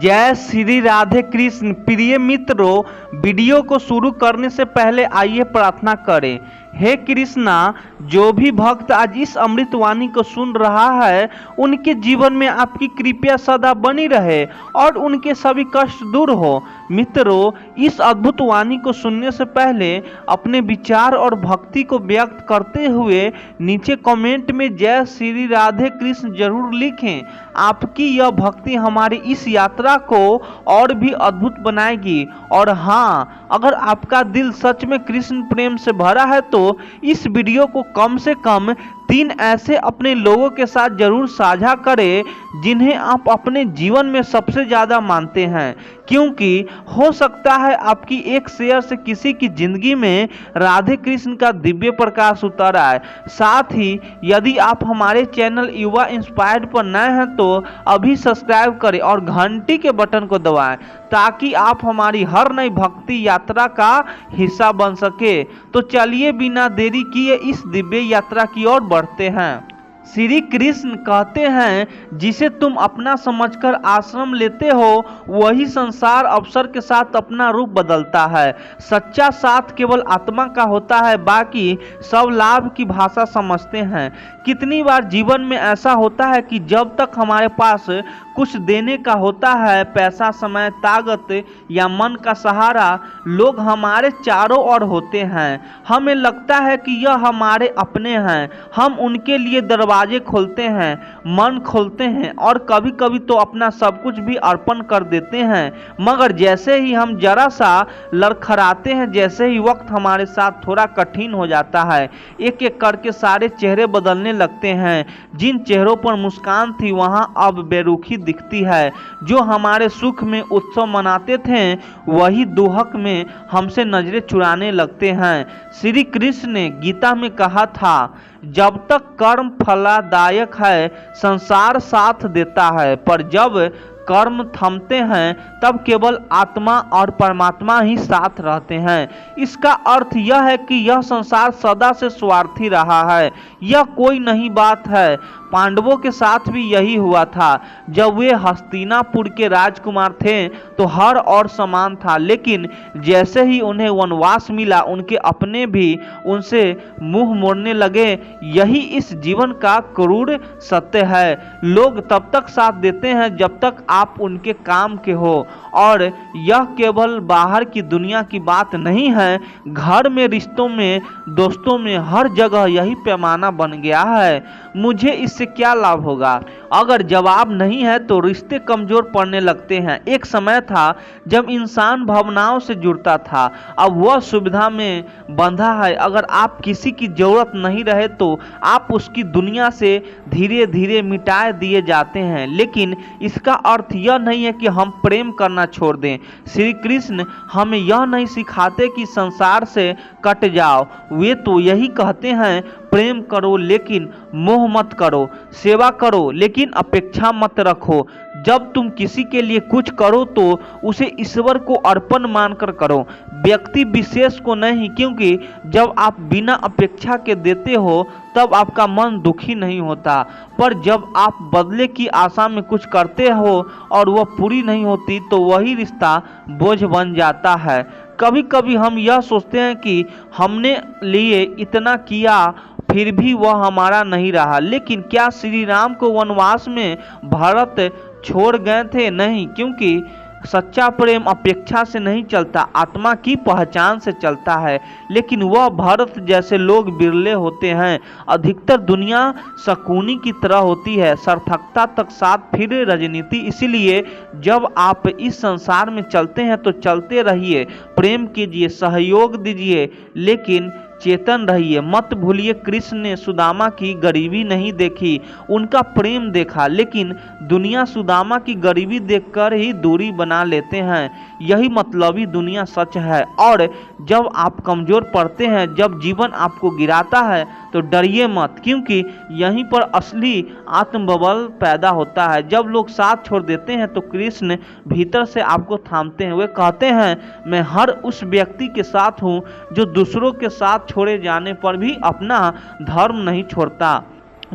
जय श्री राधे कृष्ण। प्रिय मित्रों, वीडियो को शुरू करने से पहले आइए प्रार्थना करें। हे कृष्णा, जो भी भक्त आज इस अमृतवाणी को सुन रहा है उनके जीवन में आपकी कृपा सदा बनी रहे और उनके सभी कष्ट दूर हो। मित्रों, इस अद्भुत वाणी को सुनने से पहले अपने विचार और भक्ति को व्यक्त करते हुए नीचे कमेंट में जय श्री राधे कृष्ण जरूर लिखें। आपकी यह भक्ति हमारी इस यात्रा को और भी अद्भुत बनाएगी। और हाँ, अगर आपका दिल सच में कृष्ण प्रेम से भरा है तो इस वीडियो को कम से कम 3 ऐसे अपने लोगों के साथ जरूर साझा करें जिन्हें आप अपने जीवन में सबसे ज्यादा मानते हैं, क्योंकि हो सकता है आपकी एक शेयर से किसी की जिंदगी में राधे कृष्ण का दिव्य प्रकाश उतर आए। साथ ही यदि आप हमारे चैनल युवा इंस्पायर्ड पर नए हैं तो अभी सब्सक्राइब करें और घंटी के बटन को दबाएं ताकि आप हमारी हर नई भक्ति यात्रा का हिस्सा बन सके। तो चलिए बिना देरी किए इस दिव्य यात्रा की ओर बढ़ते हैं। श्री कृष्ण कहते हैं, जिसे तुम अपना समझकर आश्रम लेते हो वही संसार अवसर के साथ अपना रूप बदलता है। सच्चा साथ केवल आत्मा का होता है, बाकी सब लाभ की भाषा समझते हैं। कितनी बार जीवन में ऐसा होता है कि जब तक हमारे पास कुछ देने का होता है, पैसा, समय, ताकत या मन का सहारा, लोग हमारे चारों ओर होते हैं। हमें लगता है कि यह हमारे अपने हैं। हम उनके लिए दरवाजे खोलते हैं, मन खोलते हैं और कभी कभी तो अपना सब कुछ भी अर्पण कर देते हैं। मगर जैसे ही हम जरा सा लड़खड़ाते हैं, जैसे ही वक्त हमारे साथ थोड़ा कठिन हो जाता है, एक एक करके सारे चेहरे बदलने लगते हैं। जिन चेहरों पर मुस्कान थी वहां अब बेरुखी दिखती है। जो हमारे सुख में उत्सव मनाते थे वही दुहक में हमसे नजरें चुराने लगते हैं। श्री कृष्ण ने गीता में कहा था, जब तक कर्म फलदायक है संसार साथ देता है, पर जब कर्म थमते हैं तब केवल आत्मा और परमात्मा ही साथ रहते हैं। इसका अर्थ यह है कि यह संसार सदा से स्वार्थी रहा है। यह कोई नई बात है। पांडवों के साथ भी यही हुआ था। जब वे हस्तिनापुर के राजकुमार थे तो हर और समान था, लेकिन जैसे ही उन्हें वनवास मिला उनके अपने भी उनसे मुंह मोड़ने लगे। यही इस जीवन का क्रूर सत्य है। लोग तब तक साथ देते हैं जब तक आप उनके काम के हो, और यह केवल बाहर की दुनिया की बात नहीं है। घर में, रिश्तों में, दोस्तों में, हर जगह यही पैमाना बन गया है। मुझे इससे क्या लाभ होगा? अगर जवाब नहीं है तो रिश्ते कमजोर पड़ने लगते हैं। एक समय था जब इंसान भावनाओं से जुड़ता था, अब वह सुविधा में बंधा है। अगर आप किसी की जरूरत नहीं रहे तो आप उसकी दुनिया से धीरे धीरे मिटा दिए जाते हैं। लेकिन इसका अर्थ यह नहीं है कि हम प्रेम करना छोड़ दें। श्री कृष्ण हमें यह नहीं सिखाते कि संसार से कट जाओ। वे तो यही कहते हैं, प्रेम करो लेकिन मोह मत करो, सेवा करो लेकिन अपेक्षा मत रखो। जब तुम किसी के लिए कुछ करो तो उसे ईश्वर को अर्पण मानकर करो, व्यक्ति विशेष को नहीं, क्योंकि जब आप बिना अपेक्षा के देते हो तब आपका मन दुखी नहीं होता। पर जब आप बदले की आशा में कुछ करते हो और वह पूरी नहीं होती तो वही रिश्ता बोझ बन जाता है। कभी कभी हम यह सोचते हैं कि हमने लिए इतना किया फिर भी वह हमारा नहीं रहा। लेकिन क्या श्री राम को वनवास में भरत छोड़ गए थे? नहीं, क्योंकि सच्चा प्रेम अपेक्षा से नहीं चलता, आत्मा की पहचान से चलता है। लेकिन वह भरत जैसे लोग बिरले होते हैं। अधिकतर दुनिया शकुनी की तरह होती है, सार्थकता तक साथ फिर राजनीति। इसीलिए जब आप इस संसार में चलते हैं तो चलते रहिए, प्रेम कीजिए, सहयोग दीजिए, लेकिन चेतन रहिए। मत भूलिए, कृष्ण ने सुदामा की गरीबी नहीं देखी, उनका प्रेम देखा। लेकिन दुनिया सुदामा की गरीबी देखकर ही दूरी बना लेते हैं। यही मतलबी दुनिया सच है। और जब आप कमजोर पड़ते हैं, जब जीवन आपको गिराता है तो डरिए मत, क्योंकि यहीं पर असली आत्मबल पैदा होता है। जब लोग साथ छोड़ देते हैं तो कृष्ण भीतर से आपको थामते हैं। वे कहते हैं, मैं हर उस व्यक्ति के साथ हूँ जो दूसरों के साथ छोड़े जाने पर भी अपना धर्म नहीं छोड़ता।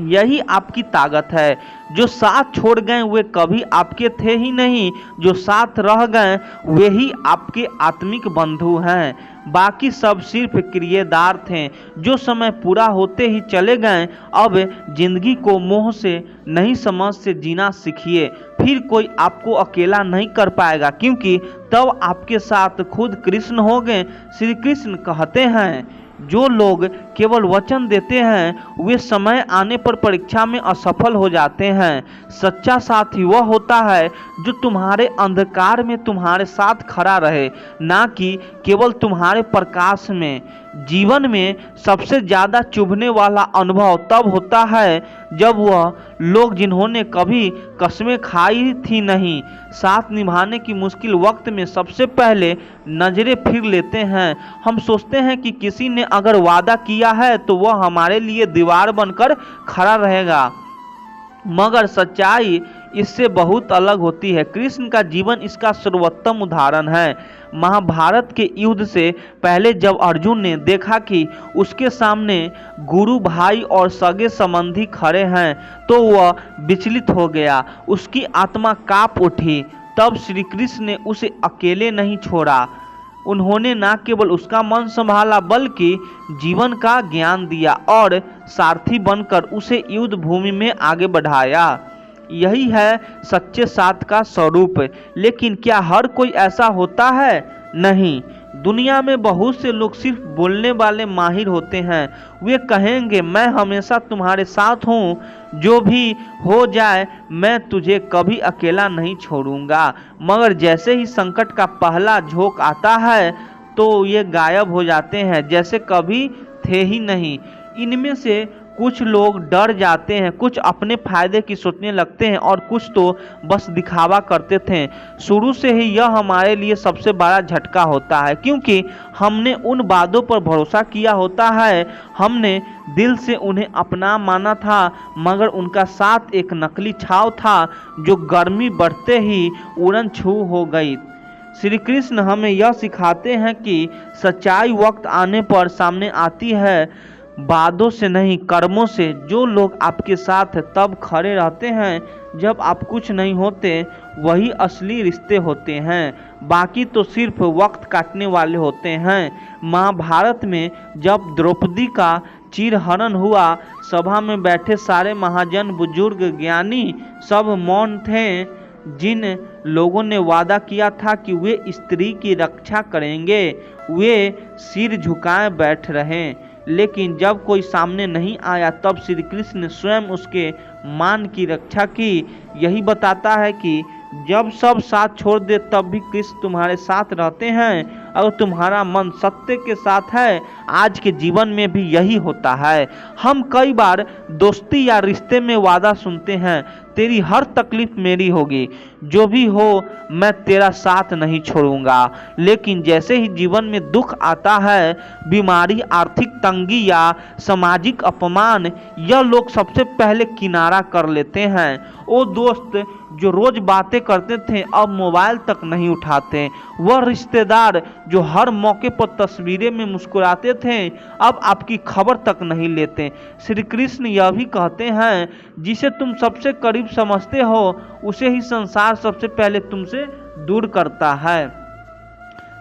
यही आपकी ताकत है। जो साथ छोड़ गए वे कभी आपके थे ही नहीं, जो साथ रह गए वे ही आपके आत्मिक बंधु हैं, बाकी सब सिर्फ किरदार थे जो समय पूरा होते ही चले गए। अब जिंदगी को मोह से नहीं समझ से जीना सीखिए, फिर कोई आपको अकेला नहीं कर पाएगा, क्योंकि तब आपके साथ खुद कृष्ण हो गए। श्री कृष्ण कहते हैं, जो लोग केवल वचन देते हैं वे समय आने पर परीक्षा में असफल हो जाते हैं। सच्चा साथी वह होता है जो तुम्हारे अंधकार में तुम्हारे साथ खड़ा रहे, ना कि केवल तुम्हारे प्रकाश में। जीवन में सबसे ज़्यादा चुभने वाला अनुभव तब होता है जब वह लोग जिन्होंने कभी कस्में खाई थी नहीं, साथ निभाने की मुश्किल वक्त में सबसे पहले नजरें फिर लेते हैं। हम सोचते हैं कि किसी ने अगर वादा किया है तो वह हमारे लिए दीवार बनकर खड़ा रहेगा, मगर सच्चाई इससे बहुत अलग होती है। कृष्ण का जीवन इसका सर्वोत्तम उदाहरण है। महाभारत के युद्ध से पहले जब अर्जुन ने देखा कि उसके सामने गुरु, भाई और सगे संबंधी खड़े हैं तो वह विचलित हो गया, उसकी आत्मा कांप उठी। तब श्री कृष्ण ने उसे अकेले नहीं छोड़ा, उन्होंने न केवल उसका मन संभाला बल्कि जीवन का ज्ञान दिया और सारथी बनकर उसे युद्ध भूमि में आगे बढ़ाया। यही है सच्चे साथ का स्वरूप। लेकिन क्या हर कोई ऐसा होता है? नहीं। दुनिया में बहुत से लोग सिर्फ बोलने वाले माहिर होते हैं। वे कहेंगे, मैं हमेशा तुम्हारे साथ हूँ, जो भी हो जाए मैं तुझे कभी अकेला नहीं छोड़ूंगा। मगर जैसे ही संकट का पहला झोंक आता है तो ये गायब हो जाते हैं, जैसे कभी थे ही नहीं। इनमें से कुछ लोग डर जाते हैं, कुछ अपने फायदे की सोचने लगते हैं और कुछ तो बस दिखावा करते थे। शुरू से ही यह हमारे लिए सबसे बड़ा झटका होता है, क्योंकि हमने उन बातों पर भरोसा किया होता है, हमने दिल से उन्हें अपना माना था, मगर उनका साथ एक नकली छाव था जो गर्मी बढ़ते ही उड़न छू हो गई। श्री कृष्ण हमें यह सिखाते हैं कि सच्चाई वक्त आने पर सामने आती है, बातों से नहीं कर्मों से। जो लोग आपके साथ तब खड़े रहते हैं जब आप कुछ नहीं होते, वही असली रिश्ते होते हैं, बाकी तो सिर्फ वक्त काटने वाले होते हैं। महाभारत में जब द्रौपदी का चीरहरण हुआ, सभा में बैठे सारे महाजन, बुजुर्ग, ज्ञानी सब मौन थे। जिन लोगों ने वादा किया था कि वे स्त्री की रक्षा करेंगे, वे सिर झुकाए बैठ रहे। लेकिन जब कोई सामने नहीं आया तब श्री कृष्ण ने स्वयं उसके मान की रक्षा की। यही बताता है कि जब सब साथ छोड़ दे तब भी कृष्ण तुम्हारे साथ रहते हैं। अगर तुम्हारा मन सत्य के साथ है, आज के जीवन में भी यही होता है। हम कई बार दोस्ती या रिश्ते में वादा सुनते हैं, तेरी हर तकलीफ मेरी होगी, जो भी हो मैं तेरा साथ नहीं छोड़ूंगा। लेकिन जैसे ही जीवन में दुख आता है, बीमारी, आर्थिक तंगी या सामाजिक अपमान, यह लोग सबसे पहले किनारा कर लेते हैं। वो दोस्त जो रोज बातें करते थे अब मोबाइल तक नहीं उठाते, वह रिश्तेदार जो हर मौके पर तस्वीरें में मुस्कुराते थे अब आपकी खबर तक नहीं लेते। श्री कृष्ण यह भी कहते हैं, जिसे तुम सबसे करीब समझते हो उसे ही संसार सबसे पहले तुमसे दूर करता है,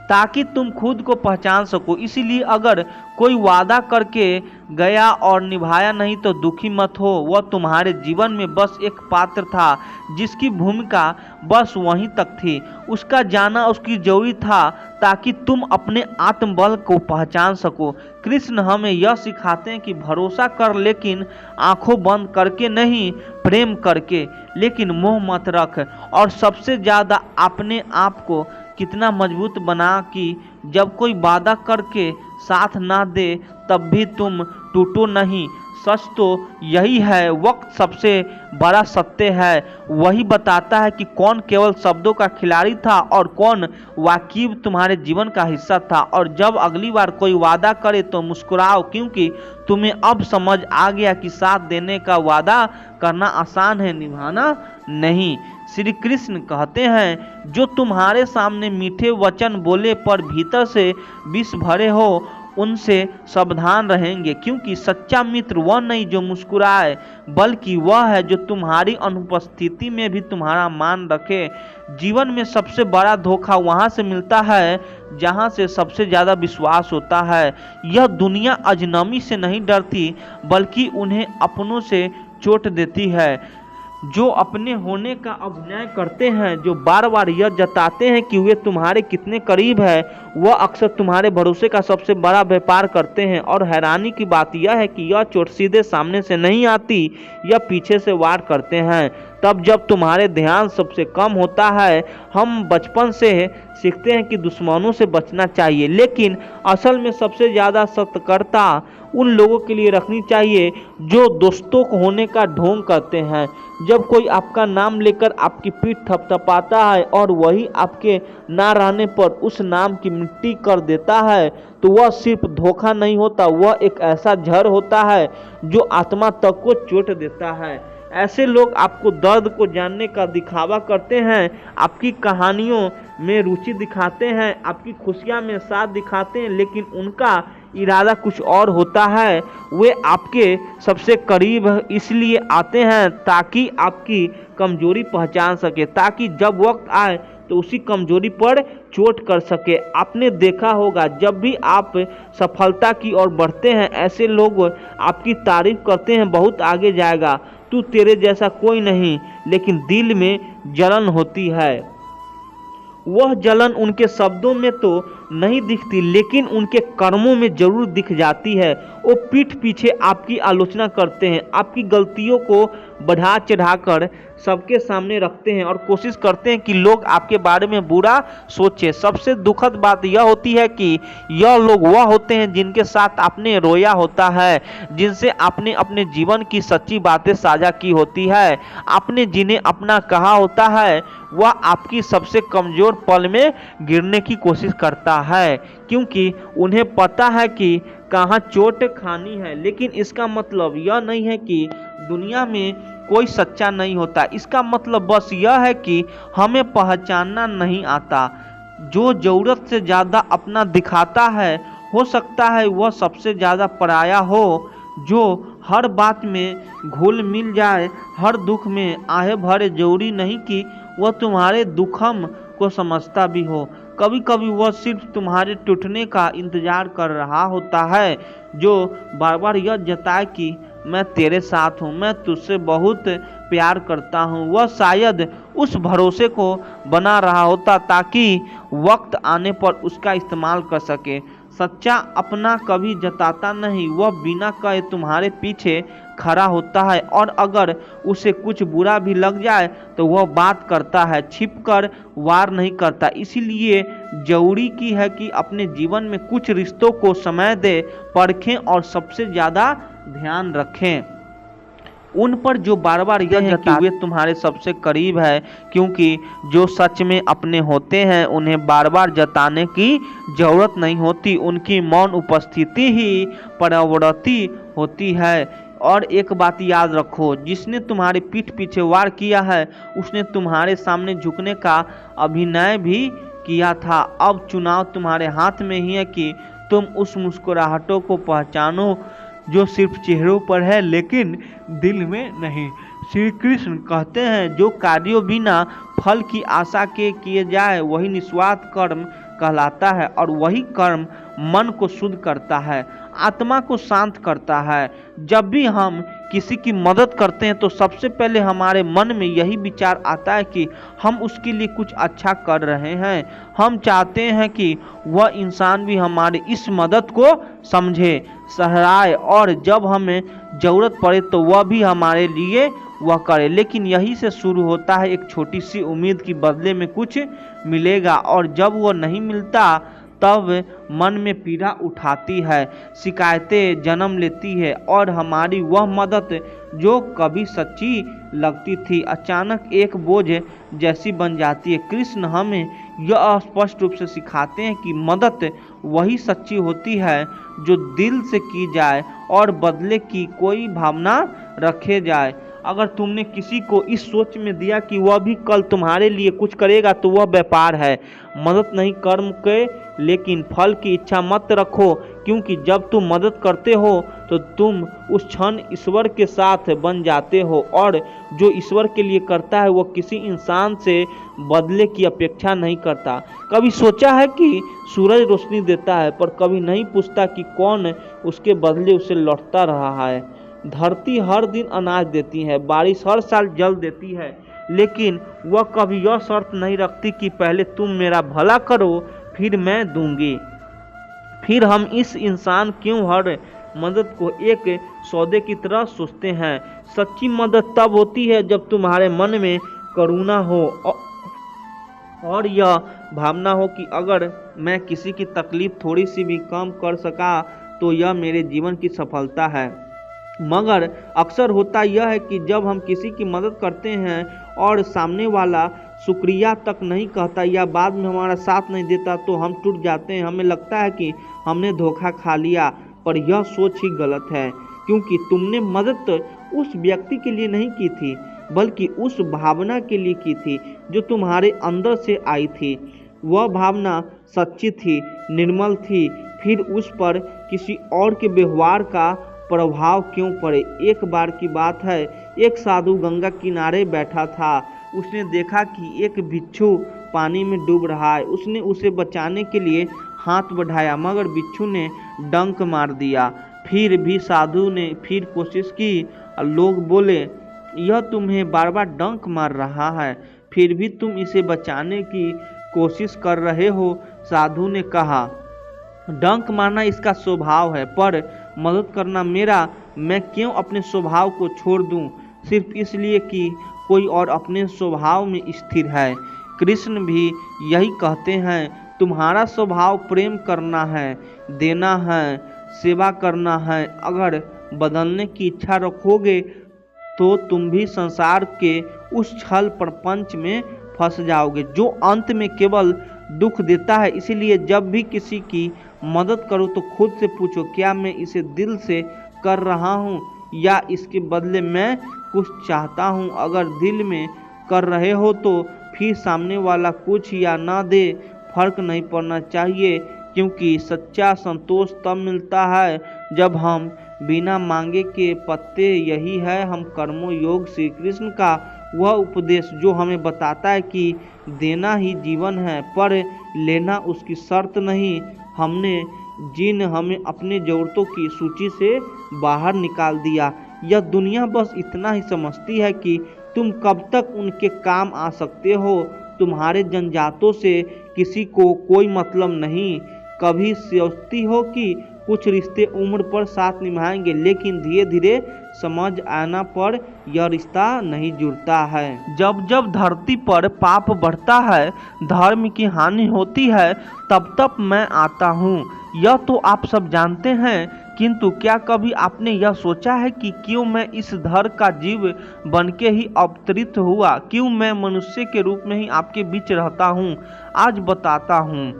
ताकि तुम खुद को पहचान सको। इसीलिए अगर कोई वादा करके गया और निभाया नहीं तो दुखी मत हो। वह तुम्हारे जीवन में बस एक पात्र था जिसकी भूमिका बस वहीं तक थी। उसका जाना उसकी जरूरी था ताकि तुम अपने आत्मबल को पहचान सको। कृष्ण हमें यह सिखाते हैं कि भरोसा कर, लेकिन आंखों बंद करके नहीं, प्रेम करके, लेकिन मोह मत रख। और सबसे ज़्यादा अपने आप को कितना मजबूत बना कि जब कोई वादा करके साथ ना दे तब भी तुम टूटो नहीं। सच तो यही है, वक्त सबसे बड़ा सत्य है। वही बताता है कि कौन केवल शब्दों का खिलाड़ी था और कौन वाकई तुम्हारे जीवन का हिस्सा था। और जब अगली बार कोई वादा करे तो मुस्कुराओ, क्योंकि तुम्हें अब समझ आ गया कि साथ देने का वादा करना आसान है, निभाना नहीं। श्री कृष्ण कहते हैं, जो तुम्हारे सामने मीठे वचन बोले पर भीतर से विष भरे हो, उनसे सावधान रहेंगे, क्योंकि सच्चा मित्र वह नहीं जो मुस्कुराए, बल्कि वह है जो तुम्हारी अनुपस्थिति में भी तुम्हारा मान रखे। जीवन में सबसे बड़ा धोखा वहाँ से मिलता है जहाँ से सबसे ज़्यादा विश्वास होता है। यह दुनिया अजनबी से नहीं डरती, बल्कि उन्हें अपनों से चोट देती है। जो अपने होने का अभिनय करते हैं, जो बार बार यह जताते हैं कि वे तुम्हारे कितने करीब है, वह अक्सर तुम्हारे भरोसे का सबसे बड़ा व्यापार करते हैं। और हैरानी की बात यह है कि यह चोट सीधे सामने से नहीं आती, यह पीछे से वार करते हैं, तब जब तुम्हारे ध्यान सबसे कम होता है। हम बचपन से सीखते हैं कि दुश्मनों से बचना चाहिए, लेकिन असल में सबसे ज़्यादा सतर्कता उन लोगों के लिए रखनी चाहिए जो दोस्तों को होने का ढोंग करते हैं। जब कोई आपका नाम लेकर आपकी पीठ थपथपाता है और वही आपके ना रहने पर उस नाम की मिट्टी कर देता है, तो वह सिर्फ धोखा नहीं होता, वह एक ऐसा जहर होता है जो आत्मा तक को चोट देता है। ऐसे लोग आपको दर्द को जानने का दिखावा करते हैं, आपकी कहानियों में रुचि दिखाते हैं, आपकी खुशियां में साथ दिखाते हैं, लेकिन उनका इरादा कुछ और होता है। वे आपके सबसे करीब इसलिए आते हैं ताकि आपकी कमजोरी पहचान सके, ताकि जब वक्त आए तो उसी कमजोरी पर चोट कर सके। आपने देखा होगा, जब भी आप सफलता की ओर बढ़ते हैं, ऐसे लोग आपकी तारीफ करते हैं, बहुत आगे जाएगा, तू तेरे जैसा कोई नहीं, लेकिन दिल में जलन होती है। वह जलन उनके शब्दों में तो नहीं दिखती, लेकिन उनके कर्मों में जरूर दिख जाती है। वो पीठ पीछे आपकी आलोचना करते हैं, आपकी गलतियों को बढ़ा चढ़ाकर सबके सामने रखते हैं और कोशिश करते हैं कि लोग आपके बारे में बुरा सोचें। सबसे दुखद बात यह होती है कि यह लोग वह होते हैं जिनके साथ आपने रोया होता है, जिनसे आपने अपने जीवन की सच्ची बातें साझा की होती है, आपने जिन्हें अपना कहा होता है। वह आपकी सबसे कमजोर पल में गिरने की कोशिश करता है, क्योंकि उन्हें पता है कि कहाँ चोट खानी है। लेकिन इसका मतलब यह नहीं है कि दुनिया में कोई सच्चा नहीं होता। इसका मतलब बस यह है कि हमें पहचानना नहीं आता। जो ज़रूरत से ज़्यादा अपना दिखाता है, हो सकता है वह सबसे ज़्यादा पराया हो। जो हर बात में घुल मिल जाए, हर दुख में आहे भरे, जरूरी नहीं कि वह तुम्हारे दुखम को समझता भी हो। कभी कभी वह सिर्फ तुम्हारे टूटने का इंतजार कर रहा होता है, जो बार बार यह जताए कि मैं तेरे साथ हूँ, मैं तुझसे बहुत प्यार करता हूँ। वह शायद उस भरोसे को बना रहा होता ताकि वक्त आने पर उसका इस्तेमाल कर सके। सच्चा अपना कभी जताता नहीं, वह बिना कहे तुम्हारे पीछे खड़ा होता है, और अगर उसे कुछ बुरा भी लग जाए तो वह बात करता है, छिपकर वार नहीं करता। इसीलिए जरूरी की है कि अपने जीवन में कुछ रिश्तों को समय दे, परखें और सबसे ज़्यादा ध्यान रखें उन पर जो बार बार यह जताते हुए तुम्हारे सबसे करीब है, क्योंकि जो सच में अपने होते हैं उन्हें बार बार जताने की जरूरत नहीं होती। उनकी मौन उपस्थिति ही प्रवृत्ति होती है। और एक बात याद रखो, जिसने तुम्हारे पीठ पीछे वार किया है उसने तुम्हारे सामने झुकने का अभिनय भी किया था। अब चुनाव तुम्हारे हाथ में ही है कि तुम उस मुस्कुराहटों को पहचानो जो सिर्फ चेहरों पर है, लेकिन दिल में नहीं। श्री कृष्ण कहते हैं, जो कार्यों बिना फल की आशा के किए जाए वही निस्वार्थ कर्म कहलाता है, और वही कर्म मन को शुद्ध करता है, आत्मा को शांत करता है। जब भी हम किसी की मदद करते हैं तो सबसे पहले हमारे मन में यही विचार आता है कि हम उसके लिए कुछ अच्छा कर रहे हैं। हम चाहते हैं कि वह इंसान भी हमारी इस मदद को समझे, सराहे, और जब हमें ज़रूरत पड़े तो वह भी हमारे लिए वह करे। लेकिन यही से शुरू होता है एक छोटी सी उम्मीद कि बदले में कुछ मिलेगा, और जब वह नहीं मिलता तब मन में पीड़ा उठाती है, शिकायतें जन्म लेती है, और हमारी वह मदद जो कभी सच्ची लगती थी अचानक एक बोझ जैसी बन जाती है। कृष्ण हमें यह स्पष्ट रूप से सिखाते हैं कि मदद वही सच्ची होती है जो दिल से की जाए और बदले की कोई भावना रखे जाए। अगर तुमने किसी को इस सोच में दिया कि वह भी कल तुम्हारे लिए कुछ करेगा तो वह व्यापार है। मदद नहीं कर्म के, लेकिन फल की इच्छा मत रखो, क्योंकि जब तुम मदद करते हो तो तुम उस क्षण ईश्वर के साथ बन जाते हो, और जो ईश्वर के लिए करता है वह किसी इंसान से बदले की अपेक्षा नहीं करता। कभी सोचा है कि सूरज रोशनी देता है, पर कभी नहीं पूछता कि कौन उसके बदले उसे लौटता रहा है। धरती हर दिन अनाज देती है, बारिश हर साल जल देती है, लेकिन वह कभी यह शर्त नहीं रखती कि पहले तुम मेरा भला करो फिर मैं दूंगी। फिर हम इस इंसान क्यों हर मदद को एक सौदे की तरह सोचते हैं? सच्ची मदद तब होती है जब तुम्हारे मन में करुणा हो और यह भावना हो कि अगर मैं किसी की तकलीफ थोड़ी सी भी कम कर सका तो यह मेरे जीवन की सफलता है। मगर अक्सर होता यह है कि जब हम किसी की मदद करते हैं और सामने वाला शुक्रिया तक नहीं कहता या बाद में हमारा साथ नहीं देता तो हम टूट जाते हैं। हमें लगता है कि हमने धोखा खा लिया, पर यह सोच ही गलत है, क्योंकि तुमने मदद उस व्यक्ति के लिए नहीं की थी, बल्कि उस भावना के लिए की थी जो तुम्हारे अंदर से आई थी। वह भावना सच्ची थी, निर्मल थी। फिर उस पर किसी और के व्यवहार का प्रभाव क्यों पड़े? एक बार की बात है, एक साधु गंगा किनारे बैठा था। उसने देखा कि एक बिच्छू पानी में डूब रहा है। उसने उसे बचाने के लिए हाथ बढ़ाया, मगर बिच्छू ने डंक मार दिया। फिर भी साधु ने फिर कोशिश की। लोग बोले, यह तुम्हें बार बार डंक मार रहा है, फिर भी तुम इसे बचाने की कोशिश कर रहे हो। साधु ने कहा, डंक मारना इसका स्वभाव है, पर मदद करना मेरा। मैं क्यों अपने स्वभाव को छोड़ दूं, सिर्फ इसलिए कि कोई और अपने स्वभाव में स्थिर है? कृष्ण भी यही कहते हैं, तुम्हारा स्वभाव प्रेम करना है, देना है, सेवा करना है। अगर बदलने की इच्छा रखोगे तो तुम भी संसार के उस छल प्रपंच में फंस जाओगे जो अंत में केवल दुख देता है। इसीलिए जब भी किसी की मदद करो तो खुद से पूछो, क्या मैं इसे दिल से कर रहा हूँ या इसके बदले मैं कुछ चाहता हूँ? अगर दिल में कर रहे हो तो फिर सामने वाला कुछ या ना दे फर्क नहीं पड़ना चाहिए, क्योंकि सच्चा संतोष तब मिलता है जब हम बिना मांगे के पत्ते। यही है हम कर्मों योग श्री कृष्ण का वह उपदेश जो हमें बताता है कि देना ही जीवन है, पर लेना उसकी शर्त नहीं। हमने जिन हमें अपने ज़रूरतों की सूची से बाहर निकाल दिया, यह दुनिया बस इतना ही समझती है कि तुम कब तक उनके काम आ सकते हो। तुम्हारे जंजातों से किसी को कोई मतलब नहीं। कभी सोचती हो कि कुछ रिश्ते उम्र पर साथ निभाएंगे, लेकिन धीरे धीरे समझ आना पर यह रिश्ता नहीं जुड़ता है। जब जब धरती पर पाप बढ़ता है, धर्म की हानि होती है, तब तब मैं आता हूँ। यह तो आप सब जानते हैं, किंतु क्या कभी आपने यह सोचा है कि क्यों मैं इस धर का जीव बनके ही अवतरित हुआ? क्यों मैं मनुष्य के रूप में ही आपके बीच रहता हूँ? आज बताता हूँ।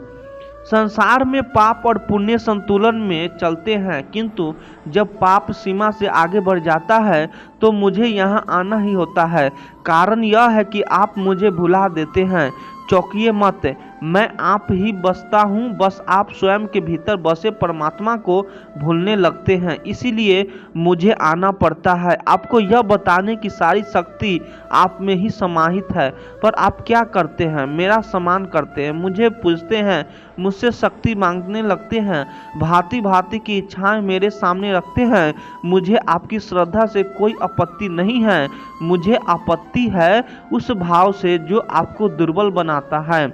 संसार में पाप और पुण्य संतुलन में चलते हैं, किंतु जब पाप सीमा से आगे बढ़ जाता है तो मुझे यहाँ आना ही होता है। कारण यह है कि आप मुझे भुला देते हैं। चौंकिए मत, मैं आप ही बसता हूँ, बस आप स्वयं के भीतर बसे परमात्मा को भूलने लगते हैं। इसीलिए मुझे आना पड़ता है। आपको यह बताने की सारी शक्ति आप में ही समाहित है, पर आप क्या करते हैं? मेरा सम्मान करते हैं, मुझे पूजते हैं, मुझसे शक्ति मांगने लगते हैं, भांति भांति की इच्छाएं मेरे सामने रखते हैं। मुझे आपकी श्रद्धा से कोई आपत्ति नहीं है, मुझे आपत्ति है उस भाव से जो आपको दुर्बल बनाता है।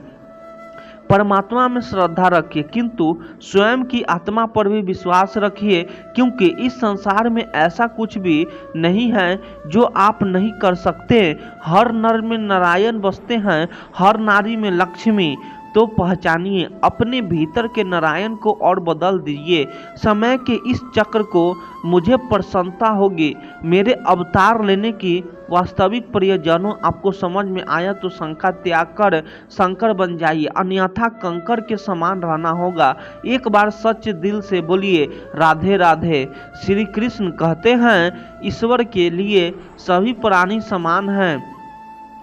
परमात्मा में श्रद्धा रखिए, किंतु स्वयं की आत्मा पर भी विश्वास रखिए, क्योंकि इस संसार में ऐसा कुछ भी नहीं है जो आप नहीं कर सकते। हर नर में नारायण बसते हैं, हर नारी में लक्ष्मी। तो पहचानिए, अपने भीतर के नारायण को और बदल दीजिए। समय के इस चक्र को मुझे प्रसन्नता होगी। मेरे अवतार लेने की वास्तविक प्रयोजनों आपको समझ में आया तो शंका त्याग कर शंकर बन जाइए, अन्यथा कंकर के समान रहना होगा। एक बार सच्चे दिल से बोलिए राधे राधे। श्री कृष्ण कहते हैं, ईश्वर के लिए सभी प्राणी समान हैं,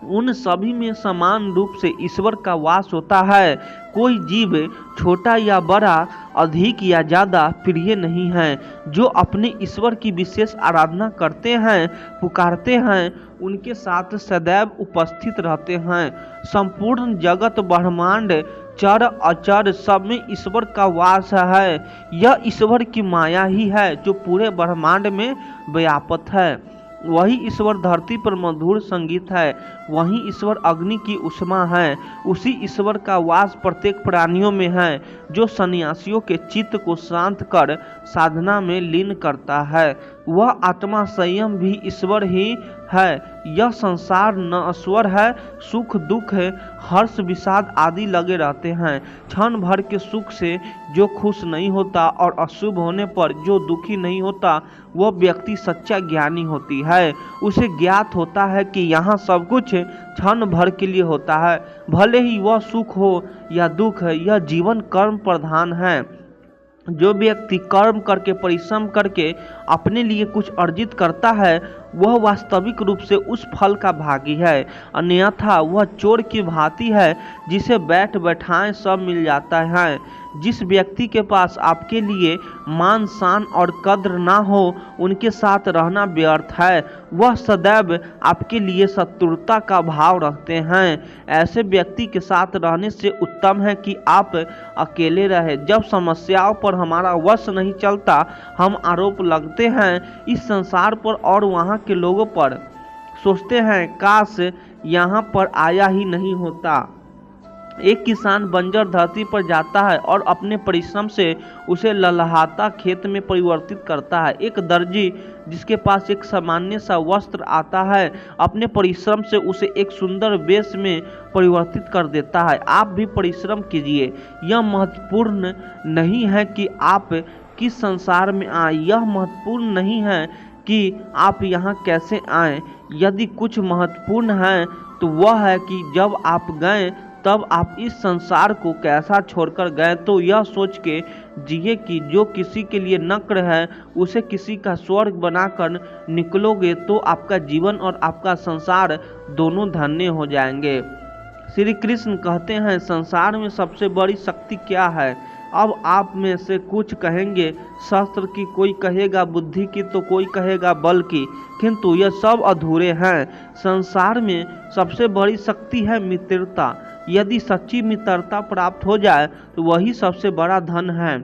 उन सभी में समान रूप से ईश्वर का वास होता है। कोई जीव छोटा या बड़ा, अधिक या ज़्यादा प्रिय नहीं है। जो अपने ईश्वर की विशेष आराधना करते हैं, पुकारते हैं, उनके साथ सदैव उपस्थित रहते हैं। संपूर्ण जगत ब्रह्मांड चर अचर सब में ईश्वर का वास है। यह ईश्वर की माया ही है जो पूरे ब्रह्मांड में व्याप्त है। वही ईश्वर धरती पर मधुर संगीत है, वही ईश्वर अग्नि की उष्मा है। उसी ईश्वर का वास प्रत्येक प्राणियों में है, जो सन्यासियों के चित्त को शांत कर साधना में लीन करता है। वह आत्मा संयम भी ईश्वर ही है। यह संसार नश्वर है, सुख दुख है, हर्ष विषाद आदि लगे रहते हैं। क्षण भर के सुख से जो खुश नहीं होता और अशुभ होने पर जो दुखी नहीं होता, वह व्यक्ति सच्चा ज्ञानी होती है। उसे ज्ञात होता है कि यहाँ सब कुछ क्षण भर के लिए होता है, भले ही वह सुख हो या दुख है। यह जीवन कर्म प्रधान है। जो व्यक्ति कर्म करके परिश्रम करके अपने लिए कुछ अर्जित करता है, वह वास्तविक रूप से उस फल का भागी है। अन्यथा वह चोर की भांति है, जिसे बैठ बैठाएं सब मिल जाता है। जिस व्यक्ति के पास आपके लिए मान शान और कद्र ना हो, उनके साथ रहना व्यर्थ है। वह सदैव आपके लिए शत्रुता का भाव रखते हैं। ऐसे व्यक्ति के साथ रहने से उत्तम है कि आप अकेले रहे। जब समस्याओं पर हमारा वश नहीं चलता, हम आरोप लगते हैं इस संसार पर और वहाँ के लोगों पर। सोचते हैं काश यहाँ पर आया ही नहीं होता। एक किसान बंजर धरती पर जाता है और अपने परिश्रम से उसे ललहाता खेत में परिवर्तित करता है। एक दर्जी जिसके पास एक सामान्य सा वस्त्र आता है, अपने परिश्रम से उसे एक सुंदर वेश में परिवर्तित कर देता है। आप भी परिश्रम कीजिए। यह महत्वपूर्ण नहीं है कि आप किस संसार में आए, यह महत्वपूर्ण नहीं है कि आप यहाँ कैसे आए। यदि कुछ महत्वपूर्ण है तो वह है कि जब आप गए तब आप इस संसार को कैसा छोड़कर गए। तो यह सोच के जिए कि जो किसी के लिए नक्र है, उसे किसी का स्वर्ग बनाकर निकलोगे तो आपका जीवन और आपका संसार दोनों धन्य हो जाएंगे। श्री कृष्ण कहते हैं, संसार में सबसे बड़ी शक्ति क्या है? अब आप में से कुछ कहेंगे शास्त्र की, कोई कहेगा बुद्धि की, तो कोई कहेगा बल की, किंतु यह सब अधूरे हैं। संसार में सबसे बड़ी शक्ति है मित्रता। यदि सच्ची मित्रता प्राप्त हो जाए तो वही सबसे बड़ा धन है।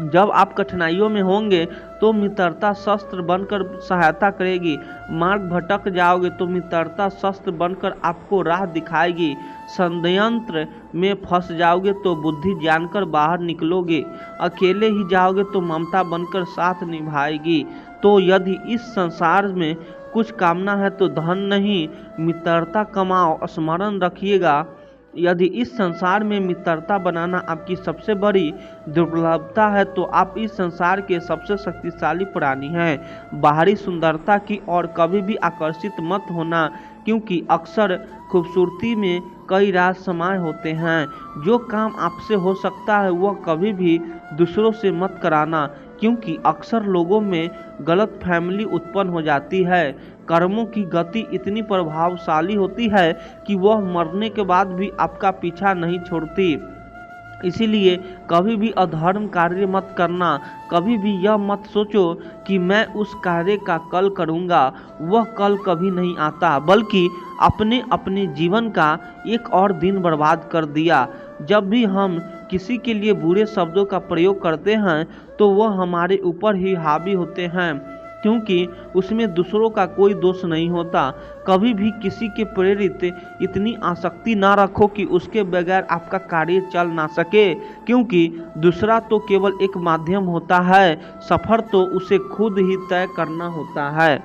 जब आप कठिनाइयों में होंगे तो मित्रता शस्त्र बनकर सहायता करेगी। मार्ग भटक जाओगे तो मित्रता शस्त्र बनकर आपको राह दिखाएगी। षड्यंत्र में फंस जाओगे तो बुद्धि जानकर बाहर निकलोगे। अकेले ही जाओगे तो ममता बनकर साथ निभाएगी। तो यदि इस संसार में कुछ कामना है तो धन नहीं, मित्रता कमाओ। स्मरण रखिएगा, यदि इस संसार में मित्रता बनाना आपकी सबसे बड़ी दुर्लभता है तो आप इस संसार के सबसे शक्तिशाली प्राणी हैं। बाहरी सुंदरता की ओर कभी भी आकर्षित मत होना, क्योंकि अक्सर खूबसूरती में कई राज समाये होते हैं। जो काम आपसे हो सकता है वह कभी भी दूसरों से मत कराना, क्योंकि अक्सर लोगों में गलतफहमी उत्पन्न हो जाती है। कर्मों की गति इतनी प्रभावशाली होती है कि वह मरने के बाद भी आपका पीछा नहीं छोड़ती। इसीलिए कभी भी अधर्म कार्य मत करना। कभी भी यह मत सोचो कि मैं उस कार्य का कल करूँगा, वह कल कभी नहीं आता, बल्कि अपने अपने जीवन का एक और दिन बर्बाद कर दिया। जब भी हम किसी के लिए बुरे शब्दों का प्रयोग करते हैं तो वह हमारे ऊपर ही हावी होते हैं, क्योंकि उसमें दूसरों का कोई दोष नहीं होता। कभी भी किसी के प्रेरित इतनी आसक्ति ना रखो कि उसके बगैर आपका कार्य चल ना सके, क्योंकि दूसरा तो केवल एक माध्यम होता है, सफर तो उसे खुद ही तय करना होता है।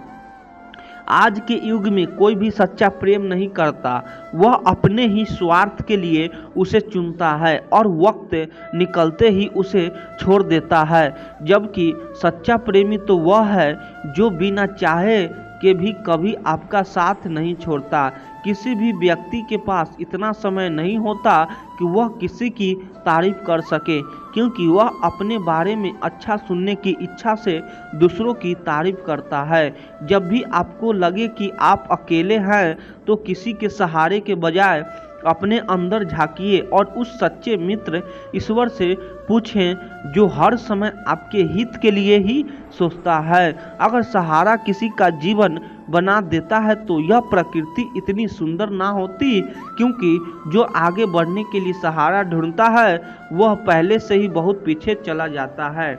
आज के युग में कोई भी सच्चा प्रेम नहीं करता, वह अपने ही स्वार्थ के लिए उसे चुनता है और वक्त निकलते ही उसे छोड़ देता है। जबकि सच्चा प्रेमी तो वह है जो बिना चाहे के भी कभी आपका साथ नहीं छोड़ता। किसी भी व्यक्ति के पास इतना समय नहीं होता कि वह किसी की तारीफ कर सके, क्योंकि वह अपने बारे में अच्छा सुनने की इच्छा से दूसरों की तारीफ करता है। जब भी आपको लगे कि आप अकेले हैं तो किसी के सहारे के बजाय अपने अंदर झांकिए और उस सच्चे मित्र ईश्वर से पूछें जो हर समय आपके हित के लिए ही सोचता है। अगर सहारा किसी का जीवन बना देता है तो यह प्रकृति इतनी सुंदर ना होती, क्योंकि जो आगे बढ़ने के लिए सहारा ढूंढता है वह पहले से ही बहुत पीछे चला जाता है।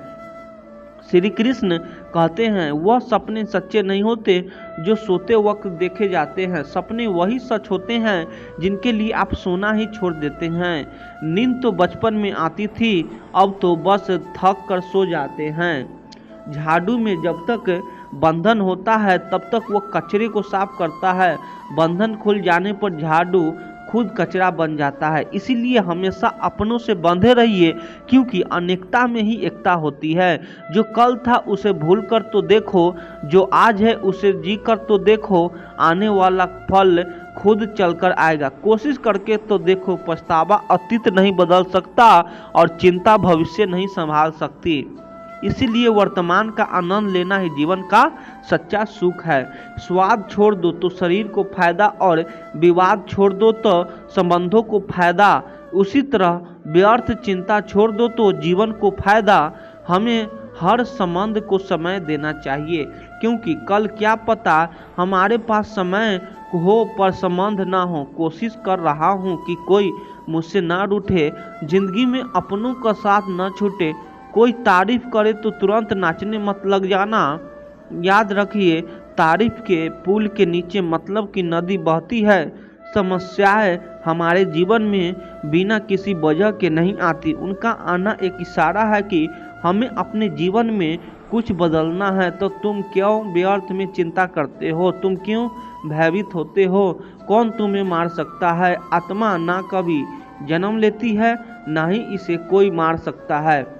श्री कृष्ण कहते हैं, वह सपने सच्चे नहीं होते जो सोते वक्त देखे जाते हैं। सपने वही सच होते हैं जिनके लिए आप सोना ही छोड़ देते हैं। नींद तो बचपन में आती थी, अब तो बस थक कर सो जाते हैं। झाड़ू में जब तक बंधन होता है तब तक वह कचरे को साफ करता है, बंधन खुल जाने पर झाड़ू खुद कचरा बन जाता है। इसीलिए हमेशा अपनों से बंधे रहिए, क्योंकि अनेकता में ही एकता होती है। जो कल था उसे भूल कर तो देखो, जो आज है उसे जी कर तो देखो, आने वाला फल खुद चलकर आएगा। कोशिश करके तो देखो, पछतावा अतीत नहीं बदल सकता और चिंता भविष्य नहीं संभाल सकती। इसीलिए वर्तमान का आनंद लेना ही जीवन का सच्चा सुख है। स्वाद छोड़ दो तो शरीर को फायदा और विवाद छोड़ दो तो संबंधों को फायदा। उसी तरह व्यर्थ चिंता छोड़ दो तो जीवन को फायदा। हमें हर संबंध को समय देना चाहिए, क्योंकि कल क्या पता हमारे पास समय हो पर संबंध ना हो। कोशिश कर रहा हूँ कि कोई मुझसे ना रूठे, जिंदगी में अपनों का साथ न छूटे। कोई तारीफ करे तो तुरंत नाचने मत लग जाना। याद रखिए, तारीफ के पुल के नीचे मतलब की नदी बहती है। समस्याएं हमारे जीवन में बिना किसी वजह के नहीं आती, उनका आना एक इशारा है कि हमें अपने जीवन में कुछ बदलना है। तो तुम क्यों व्यर्थ में चिंता करते हो? तुम क्यों भयभीत होते हो? कौन तुम्हें मार सकता है? आत्मा ना कभी जन्म लेती है, ना ही इसे कोई मार सकता है।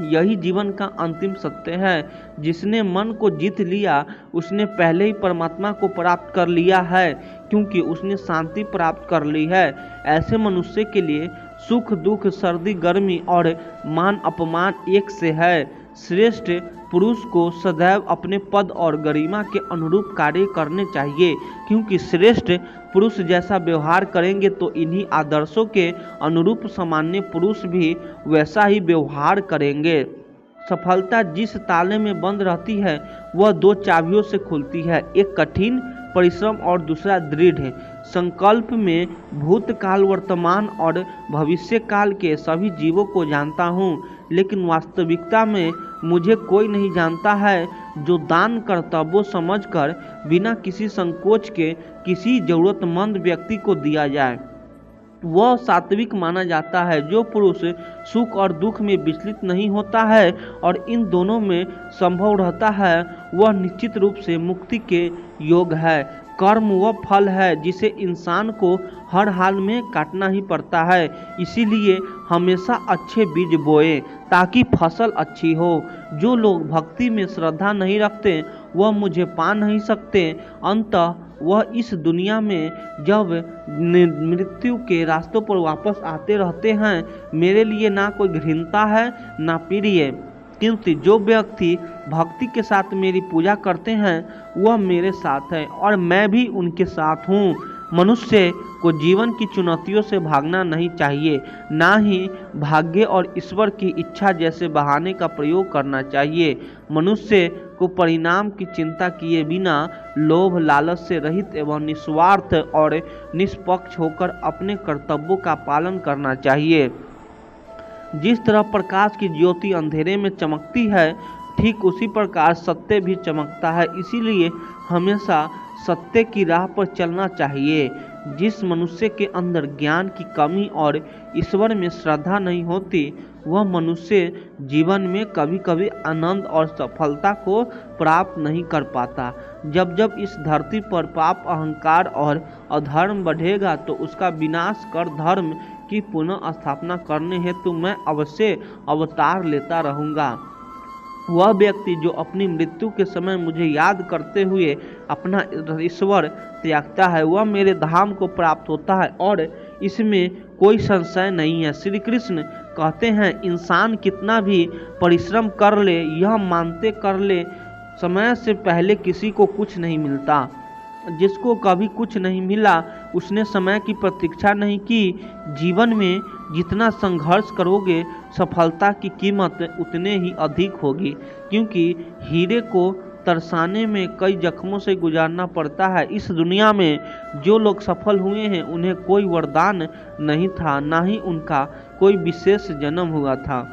यही जीवन का अंतिम सत्य है। जिसने मन को जीत लिया उसने पहले ही परमात्मा को प्राप्त कर लिया है, क्योंकि उसने शांति प्राप्त कर ली है। ऐसे मनुष्य के लिए सुख दुख, सर्दी गर्मी और मान अपमान एक से है। श्रेष्ठ पुरुष को सदैव अपने पद और गरिमा के अनुरूप कार्य करने चाहिए, क्योंकि श्रेष्ठ पुरुष जैसा व्यवहार करेंगे तो इन्हीं आदर्शों के अनुरूप सामान्य पुरुष भी वैसा ही व्यवहार करेंगे। सफलता जिस ताले में बंद रहती है वह दो चाबियों से खुलती है, एक कठिन परिश्रम और दूसरा दृढ़ संकल्प। में भूतकाल, वर्तमान और भविष्य काल के सभी जीवों को जानता हूँ, लेकिन वास्तविकता में मुझे कोई नहीं जानता है। जो दान कर्तव्य समझकर बिना किसी संकोच के किसी जरूरतमंद व्यक्ति को दिया जाए वह सात्विक माना जाता है। जो पुरुष सुख और दुख में विचलित नहीं होता है और इन दोनों में संभव रहता है वह निश्चित रूप से मुक्ति के योग है। कर्म वह फल है जिसे इंसान को हर हाल में काटना ही पड़ता है। इसीलिए हमेशा अच्छे बीज बोए ताकि फसल अच्छी हो। जो लोग भक्ति में श्रद्धा नहीं रखते वह मुझे पा नहीं सकते। अंततः वह इस दुनिया में जब मृत्यु के रास्तों पर वापस आते रहते हैं, मेरे लिए ना कोई घृणा है ना प्रिय, क्योंकि जो व्यक्ति भक्ति के साथ मेरी पूजा करते हैं वह मेरे साथ है और मैं भी उनके साथ हूँ। मनुष्य को जीवन की चुनौतियों से भागना नहीं चाहिए, ना ही भाग्य और ईश्वर की इच्छा जैसे बहाने का प्रयोग करना चाहिए। मनुष्य को परिणाम की चिंता किए बिना लोभ लालच से रहित एवं निस्वार्थ और निष्पक्ष होकर अपने कर्तव्यों का पालन करना चाहिए। जिस तरह प्रकाश की ज्योति अंधेरे में चमकती है, ठीक उसी प्रकार सत्य भी चमकता है। इसीलिए हमेशा सत्य की राह पर चलना चाहिए। जिस मनुष्य के अंदर ज्ञान की कमी और ईश्वर में श्रद्धा नहीं होती वह मनुष्य जीवन में कभी कभी आनंद और सफलता को प्राप्त नहीं कर पाता। जब जब इस धरती पर पाप, अहंकार और अधर्म बढ़ेगा तो उसका विनाश कर धर्म की पुनः स्थापना करने हेतु मैं अवश्य अवतार लेता रहूँगा। वह व्यक्ति जो अपनी मृत्यु के समय मुझे याद करते हुए अपना ईश्वर त्यागता है वह मेरे धाम को प्राप्त होता है और इसमें कोई संशय नहीं है। श्री कृष्ण कहते हैं, इंसान कितना भी परिश्रम कर ले, यह मानते कर ले समय से पहले किसी को कुछ नहीं मिलता। जिसको कभी कुछ नहीं मिला उसने समय की प्रतीक्षा नहीं की। जीवन में जितना संघर्ष करोगे सफलता की कीमत उतने ही अधिक होगी, क्योंकि हीरे को तरसाने में कई जख्मों से गुजारना पड़ता है। इस दुनिया में जो लोग सफल हुए हैं उन्हें कोई वरदान नहीं था, ना ही उनका कोई विशेष जन्म हुआ था।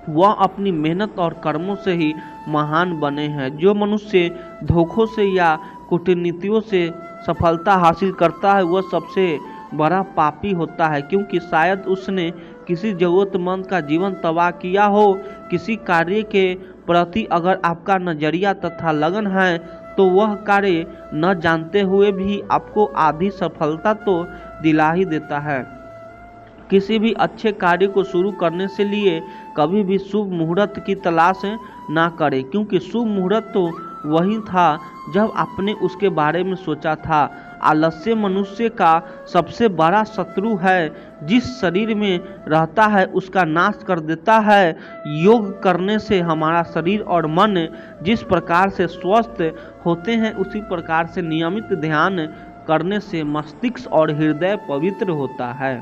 वह अपनी मेहनत और कर्मों से ही महान बने हैं। जो मनुष्य धोखों से या कूटनीतियों से सफलता हासिल करता है वह सबसे बड़ा पापी होता है, क्योंकि शायद उसने किसी जरूरतमंद का जीवन तबाह किया हो। किसी कार्य के प्रति अगर आपका नजरिया तथा लगन है तो वह कार्य न जानते हुए भी आपको आधी सफलता तो दिला ही देता है। किसी भी अच्छे कार्य को शुरू करने से लिए कभी भी शुभ मुहूर्त की तलाश ना करें, क्योंकि शुभ मुहूर्त तो वही था जब आपने उसके बारे में सोचा था। आलस्य मनुष्य का सबसे बड़ा शत्रु है। जिस शरीर में रहता है उसका नाश कर देता है। योग करने से हमारा शरीर और मन जिस प्रकार से स्वस्थ होते हैं उसी प्रकार से नियमित ध्यान करने से मस्तिष्क और हृदय पवित्र होता है।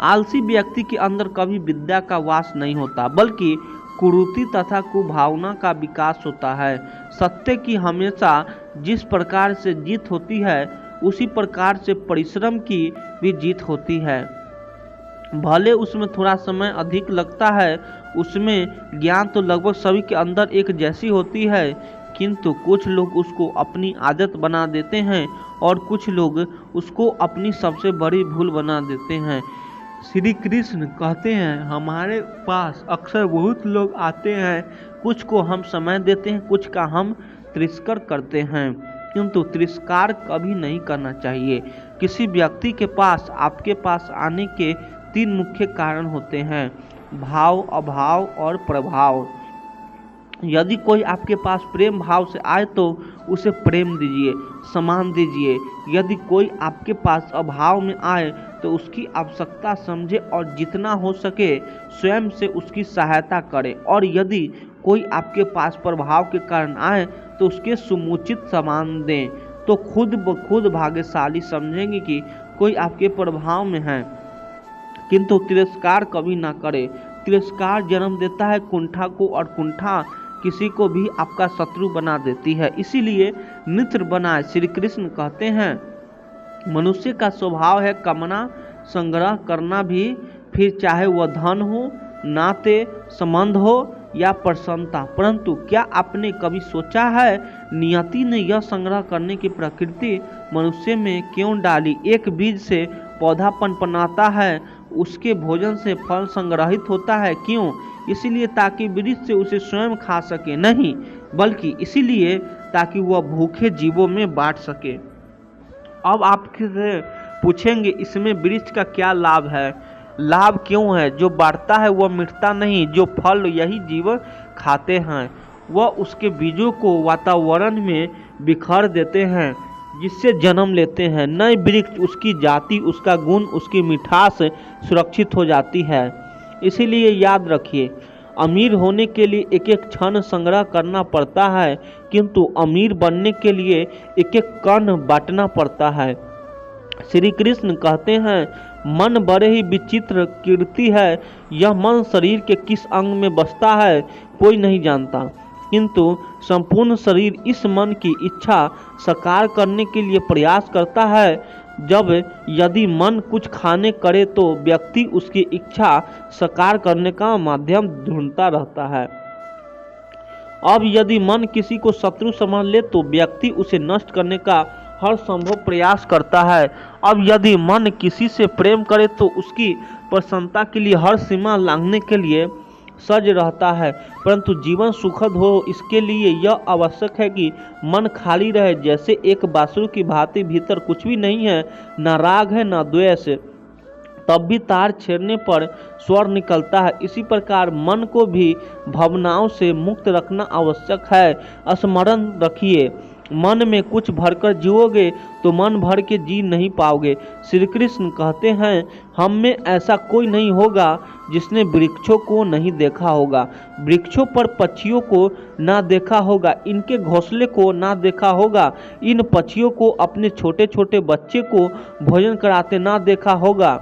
आलसी व्यक्ति के अंदर कभी विद्या का वास नहीं होता, बल्कि कुरीति तथा कुभावना का विकास होता है। सत्य की हमेशा जिस प्रकार से जीत होती है उसी प्रकार से परिश्रम की भी जीत होती है। भले उसमें थोड़ा समय अधिक लगता है, उसमें ज्ञान तो लगभग सभी के अंदर एक जैसी होती है, किंतु कुछ लोग उसको अपनी आदत बना देते हैं और कुछ लोग उसको अपनी सबसे बड़ी भूल बना देते हैं। श्री कृष्ण कहते हैं, हमारे पास अक्सर बहुत लोग आते हैं, कुछ को हम समय देते हैं, कुछ का हम तिरस्कार करते हैं, किंतु तिरस्कार कभी नहीं करना चाहिए। किसी व्यक्ति के पास आपके पास आने के 3 मुख्य कारण होते हैं: भाव, अभाव और प्रभाव। यदि कोई आपके पास प्रेम भाव से आए तो उसे प्रेम दीजिए, सम्मान दीजिए। यदि कोई आपके पास अभाव में आए तो उसकी आवश्यकता समझे और जितना हो सके स्वयं से उसकी सहायता करें। और यदि कोई आपके पास प्रभाव के कारण आए तो उसके समुचित सम्मान दें, तो खुद ब खुद भाग्यशाली समझेंगे कि कोई आपके प्रभाव में है। किंतु तिरस्कार कभी ना करें। तिरस्कार जन्म देता है कुंठा को, और कुंठा किसी को भी आपका शत्रु बना देती है। इसीलिए मित्र बनाए। श्री कृष्ण कहते हैं, मनुष्य का स्वभाव है कामना संग्रह करना भी, फिर चाहे वह धन हो, नाते संबंध हो या प्रसन्नता। परंतु क्या आपने कभी सोचा है नियति ने यह संग्रह करने की प्रकृति मनुष्य में क्यों डाली? एक बीज से पौधा पनपनाता है, उसके भोजन से फल संग्रहित होता है। क्यों? इसीलिए ताकि वृक्ष से उसे स्वयं खा सके, नहीं बल्कि इसीलिए ताकि वह भूखे जीवों में बांट सके। अब आपसे पूछेंगे इसमें वृक्ष का क्या लाभ है? लाभ क्यों है? जो बांटता है वह मिटता नहीं, जो फल यही जीव खाते हैं वह उसके बीजों को वातावरण में बिखर देते हैं, जिससे जन्म लेते हैं नए वृक्ष। उसकी जाति, उसका गुण, उसकी मिठास सुरक्षित हो जाती है। इसीलिए याद रखिए, अमीर होने के लिए एक एक क्षण संग्रह करना पड़ता है, किंतु अमीर बनने के लिए एक एक कण बांटना पड़ता है। श्री कृष्ण कहते हैं, मन बड़े ही विचित्र कीर्ति है। यह मन शरीर के किस अंग में बसता है कोई नहीं जानता, किंतु संपूर्ण शरीर इस मन की इच्छा साकार करने के लिए प्रयास करता है। जब यदि मन कुछ खाने करे तो व्यक्ति उसकी इच्छा साकार करने का माध्यम ढूंढता रहता है। अब यदि मन किसी को शत्रु समझ ले तो व्यक्ति उसे नष्ट करने का हर संभव प्रयास करता है। अब यदि मन किसी से प्रेम करे तो उसकी प्रसन्नता के लिए हर सीमा लांघने के लिए सज रहता है। परंतु जीवन सुखद हो इसके लिए यह आवश्यक है कि मन खाली रहे। जैसे एक बांसुरी की भांति भीतर कुछ भी नहीं है, न राग है न द्वेष, तब भी तार छेड़ने पर स्वर निकलता है। इसी प्रकार मन को भी भावनाओं से मुक्त रखना आवश्यक है। स्मरण रखिए, मन में कुछ भरकर जियोगे तो मन भर के जी नहीं पाओगे। श्री कृष्ण कहते हैं, हम में ऐसा कोई नहीं होगा जिसने वृक्षों को नहीं देखा होगा, वृक्षों पर पक्षियों को ना देखा होगा, इनके घोंसले को ना देखा होगा, इन पक्षियों को अपने छोटे छोटे बच्चे को भोजन कराते ना देखा होगा।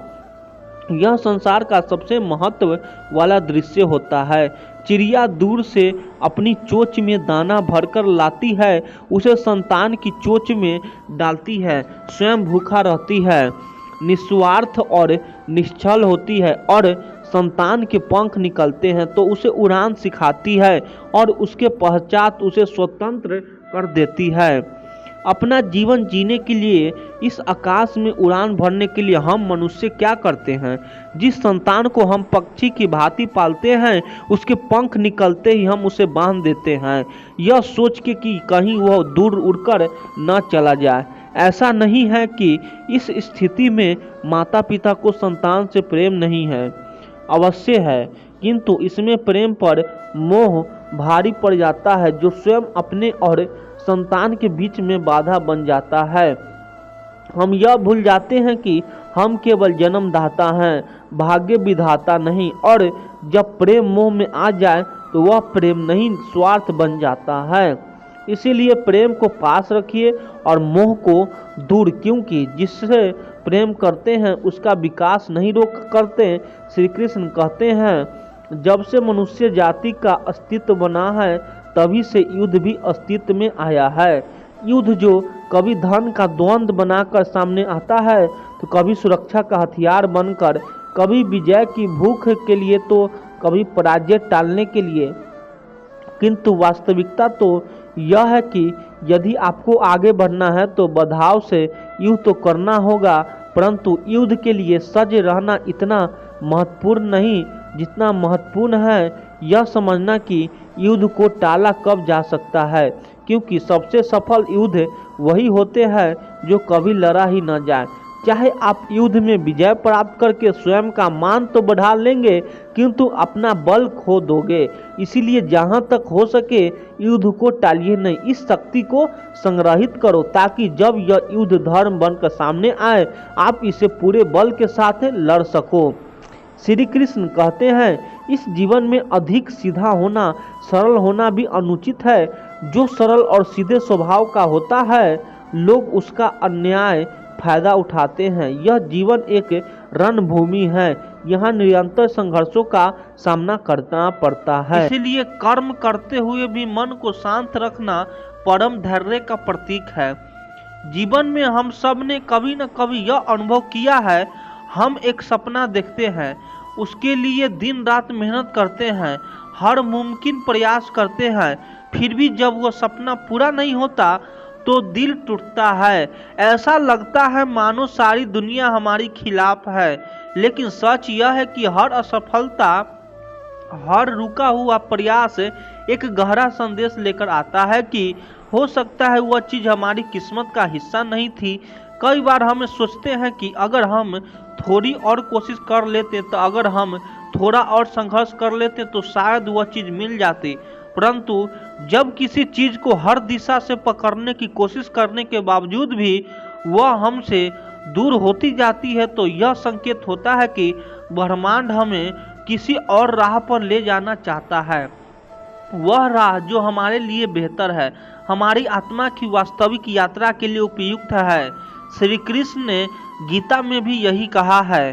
यह संसार का सबसे महत्व वाला दृश्य होता है। चिड़िया दूर से अपनी चोंच में दाना भरकर लाती है, उसे संतान की चोंच में डालती है, स्वयं भूखा रहती है, निस्वार्थ और निश्चल होती है, और संतान के पंख निकलते हैं तो उसे उड़ान सिखाती है और उसके पश्चात उसे स्वतंत्र कर देती है। अपना जीवन जीने के लिए, इस आकाश में उड़ान भरने के लिए हम मनुष्य क्या करते हैं? जिस संतान को हम पक्षी की भांति पालते हैं, उसके पंख निकलते ही हम उसे बांध देते हैं, यह सोच के कि कहीं वह दूर उड़कर न चला जाए। ऐसा नहीं है कि इस स्थिति में माता पिता को संतान से प्रेम नहीं है, अवश्य है, किंतु इसमें प्रेम पर मोह भारी पड़ जाता है, जो स्वयं अपने और संतान के बीच में बाधा बन जाता है। हम यह भूल जाते हैं कि हम केवल जन्मदाता हैं, भाग्य विधाता नहीं, और जब प्रेम मोह में आ जाए तो वह प्रेम नहीं, स्वार्थ बन जाता है। इसीलिए प्रेम को पास रखिए और मोह को दूर, क्योंकि जिससे प्रेम करते हैं उसका विकास नहीं रोक करते। श्री कृष्ण कहते हैं, जब से मनुष्य जाति का अस्तित्व बना है तभी से युद्ध भी अस्तित्व में आया है। युद्ध जो कभी धन का द्वंद्व बनाकर सामने आता है तो कभी सुरक्षा का हथियार बनकर, कभी विजय की भूख के लिए तो कभी पराजय टालने के लिए। किंतु वास्तविकता तो यह है कि यदि आपको आगे बढ़ना है तो बाधाओं से युद्ध तो करना होगा, परंतु युद्ध के लिए सज रहना इतना महत्वपूर्ण नहीं जितना महत्वपूर्ण है यह समझना कि युद्ध को टाला कब जा सकता है, क्योंकि सबसे सफल युद्ध वही होते हैं जो कभी लड़ा ही न जाए। चाहे आप युद्ध में विजय प्राप्त करके स्वयं का मान तो बढ़ा लेंगे, किंतु अपना बल खो दोगे। इसीलिए जहां तक हो सके युद्ध को टालिए नहीं, इस शक्ति को संग्रहित करो, ताकि जब यह युद्ध धर्म बनकर सामने आए आप इसे पूरे बल के साथ लड़ सको। श्री कृष्ण कहते हैं, इस जीवन में अधिक सीधा होना, सरल होना भी अनुचित है। जो सरल और सीधे स्वभाव का होता है, लोग उसका अन्याय फायदा उठाते हैं। यह जीवन एक रणभूमि है, यहाँ निरंतर संघर्षों का सामना करना पड़ता है। इसीलिए कर्म करते हुए भी मन को शांत रखना परम धैर्य का प्रतीक है। जीवन में हम सब ने कभी न कभी यह अनुभव किया है, हम एक सपना देखते हैं, उसके लिए दिन रात मेहनत करते हैं, हर मुमकिन प्रयास करते हैं, फिर भी जब वह सपना पूरा नहीं होता तो दिल टूटता है। ऐसा लगता है मानो सारी दुनिया हमारी खिलाफ है। लेकिन सच यह है कि हर असफलता, हर रुका हुआ प्रयास एक गहरा संदेश लेकर आता है कि हो सकता है वह चीज़ हमारी किस्मत का हिस्सा नहीं थी। कई बार हम सोचते हैं कि अगर हम थोड़ी और कोशिश कर लेते, तो अगर हम थोड़ा और संघर्ष कर लेते तो शायद वह चीज़ मिल जाती। परंतु जब किसी चीज़ को हर दिशा से पकड़ने की कोशिश करने के बावजूद भी वह हमसे दूर होती जाती है, तो यह संकेत होता है कि ब्रह्मांड हमें किसी और राह पर ले जाना चाहता है, वह राह जो हमारे लिए बेहतर है, हमारी आत्मा की वास्तविक यात्रा के लिए उपयुक्त है। श्री कृष्ण ने गीता में भी यही कहा है,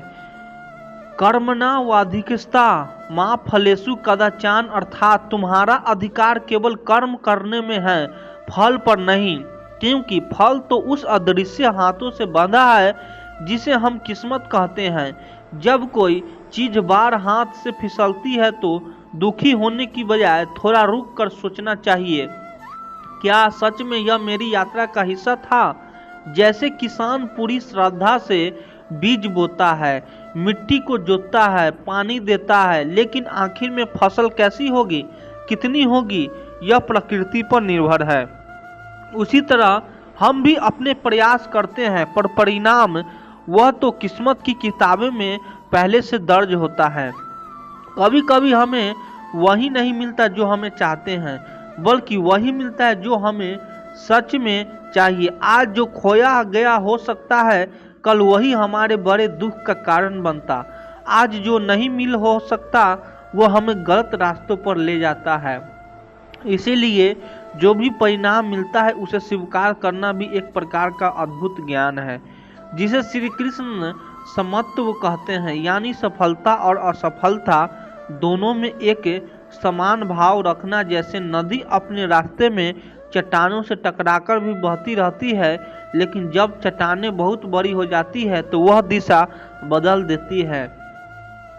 कर्मणा वाधिकस्ता माँ फलेषु कदाचान, अर्थात तुम्हारा अधिकार केवल कर्म करने में है, फल पर नहीं, क्योंकि फल तो उस अदृश्य हाथों से बंधा है जिसे हम किस्मत कहते हैं। जब कोई चीज बार हाथ से फिसलती है तो दुखी होने की बजाय थोड़ा रुक कर सोचना चाहिए, क्या सच में यह मेरी यात्रा का हिस्सा था? जैसे किसान पूरी श्रद्धा से बीज बोता है, मिट्टी को जोतता है, पानी देता है, लेकिन आखिर में फसल कैसी होगी, कितनी होगी, यह प्रकृति पर निर्भर है। उसी तरह हम भी अपने प्रयास करते हैं, पर परिणाम वह तो किस्मत की किताबें में पहले से दर्ज होता है। कभी कभी हमें वही नहीं मिलता जो हमें चाहते हैं, बल्कि वही मिलता है जो हमें सच में चाहिए। आज जो खोया गया हो सकता है, कल वही हमारे बड़े दुख का कारण बनता। आज जो नहीं मिल हो सकता, वो हमें गलत रास्तों पर ले जाता है। इसीलिए जो भी परिणाम मिलता है उसे स्वीकार करना भी एक प्रकार का अद्भुत ज्ञान है, जिसे श्री कृष्ण समत्व कहते हैं। यानी सफलता और असफलता दोनों में एक समान भाव रखना। जैसे नदी अपने रास्ते में चट्टानों से टकराकर भी बहती रहती है, लेकिन जब चट्टानें बहुत बड़ी हो जाती है तो वह दिशा बदल देती है।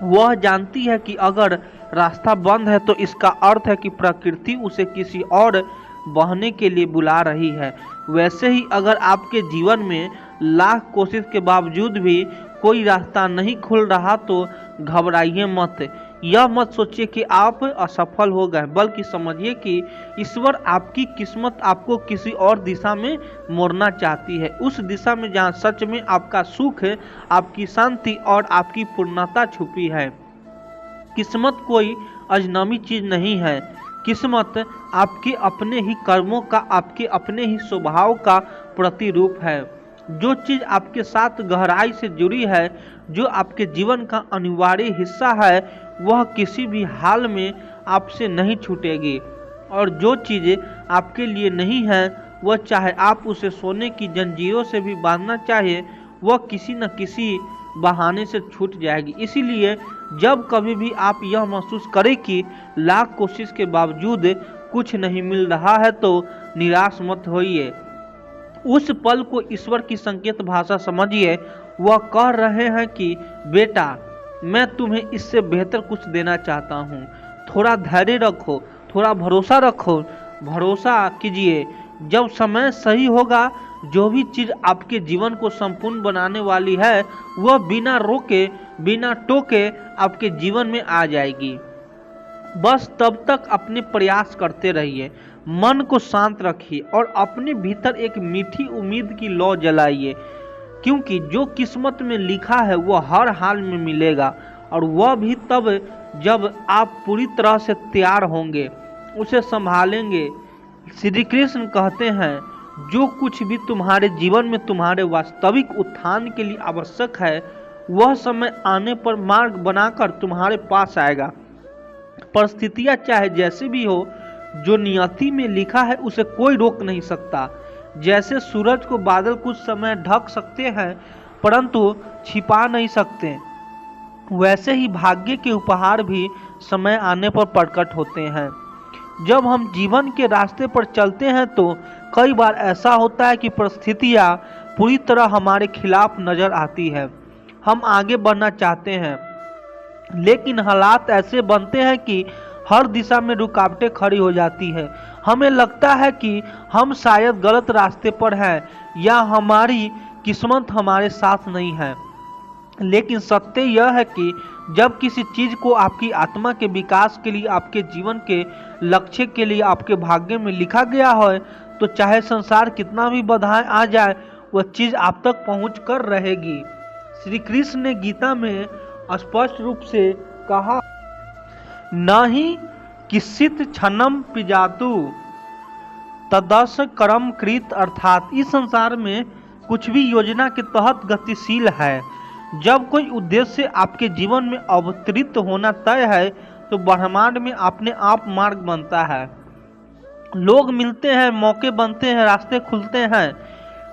वह जानती है कि अगर रास्ता बंद है तो इसका अर्थ है कि प्रकृति उसे किसी और बहने के लिए बुला रही है। वैसे ही अगर आपके जीवन में लाख कोशिश के बावजूद भी कोई रास्ता नहीं खुल रहा तो घबराइए मत। यह मत सोचिए कि आप असफल हो गए, बल्कि समझिए कि ईश्वर आपकी किस्मत आपको किसी और दिशा में मोड़ना चाहती है। उस दिशा में जहाँ सच में आपका सुख, आपकी शांति और आपकी पूर्णता छुपी है। किस्मत कोई अजनबी चीज नहीं है। किस्मत आपके अपने ही कर्मों का, आपके अपने ही स्वभाव का प्रतिरूप है। जो चीज आपके साथ गहराई से जुड़ी है, जो आपके जीवन का अनिवार्य हिस्सा है, वह किसी भी हाल में आपसे नहीं छूटेगी। और जो चीज़ आपके लिए नहीं है, वह चाहे आप उसे सोने की जंजीरों से भी बांधना चाहे, वह किसी न किसी बहाने से छूट जाएगी। इसीलिए जब कभी भी आप यह महसूस करें कि लाख कोशिश के बावजूद कुछ नहीं मिल रहा है, तो निराश मत होइए। उस पल को ईश्वर की संकेत भाषा समझिए। वह कह रहे हैं कि बेटा, मैं तुम्हें इससे बेहतर कुछ देना चाहता हूँ। थोड़ा धैर्य रखो, थोड़ा भरोसा रखो, भरोसा कीजिए। जब समय सही होगा, जो भी चीज़ आपके जीवन को संपूर्ण बनाने वाली है, वह बिना रोके, बिना टोके आपके जीवन में आ जाएगी। बस तब तक अपने प्रयास करते रहिए, मन को शांत रखिए और अपने भीतर एक मीठी उम्मीद की लौ जलाइए, क्योंकि जो किस्मत में लिखा है वह हर हाल में मिलेगा, और वह भी तब जब आप पूरी तरह से तैयार होंगे, उसे संभालेंगे। श्री कृष्ण कहते हैं, जो कुछ भी तुम्हारे जीवन में तुम्हारे वास्तविक उत्थान के लिए आवश्यक है, वह समय आने पर मार्ग बनाकर तुम्हारे पास आएगा। परिस्थितियां चाहे जैसी भी हो, जो नियति में लिखा है उसे कोई रोक नहीं सकता। जैसे सूरज को बादल कुछ समय ढक सकते हैं, परंतु छिपा नहीं सकते, वैसे ही भाग्य के उपहार भी समय आने पर प्रकट होते हैं। जब हम जीवन के रास्ते पर चलते हैं तो कई बार ऐसा होता है कि परिस्थितियाँ पूरी तरह हमारे खिलाफ नजर आती है। हम आगे बढ़ना चाहते हैं, लेकिन हालात ऐसे बनते हैं कि हर दिशा में रुकावटें खड़ी हो जाती है। हमें लगता है कि हम शायद गलत रास्ते पर हैं, या हमारी किस्मत हमारे साथ नहीं है। लेकिन सत्य यह है कि जब किसी चीज़ को आपकी आत्मा के विकास के लिए, आपके जीवन के लक्ष्य के लिए, आपके भाग्य में लिखा गया है, तो चाहे संसार कितना भी बाधाएं आ जाए, वह चीज़ आप तक पहुँच कर रहेगी। श्री कृष्ण ने गीता में स्पष्ट रूप से कहा, न ही किसित क्षणम पिजातु तदस कर्म कृत, अर्थात इस संसार में कुछ भी योजना के तहत गतिशील है। जब कोई उद्देश्य आपके जीवन में अवतरित होना तय है, तो ब्रह्मांड में अपने आप मार्ग बनता है। लोग मिलते हैं, मौके बनते हैं, रास्ते खुलते हैं,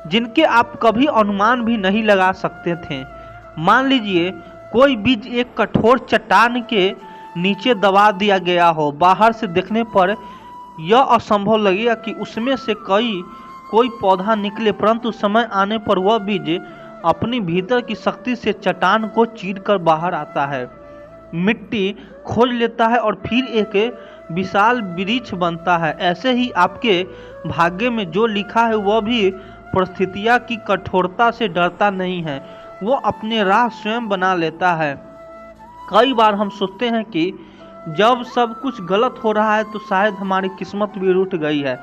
जिनके आप कभी अनुमान भी नहीं लगा सकते थे। मान लीजिए कोई बीज एक कठोर चट्टान के नीचे दबा दिया गया हो। बाहर से देखने पर यह असंभव लगेगा कि उसमें से कोई पौधा निकले, परंतु समय आने पर वह बीज अपनी भीतर की शक्ति से चट्टान को चीरकर बाहर आता है, मिट्टी खोज लेता है और फिर एक विशाल वृक्ष बनता है। ऐसे ही आपके भाग्य में जो लिखा है, वह भी परिस्थितियाँ की कठोरता से डरता नहीं है। वो अपने राह स्वयं बना लेता है। कई बार हम सोचते हैं कि जब सब कुछ गलत हो रहा है तो शायद हमारी किस्मत भी रूठ गई है,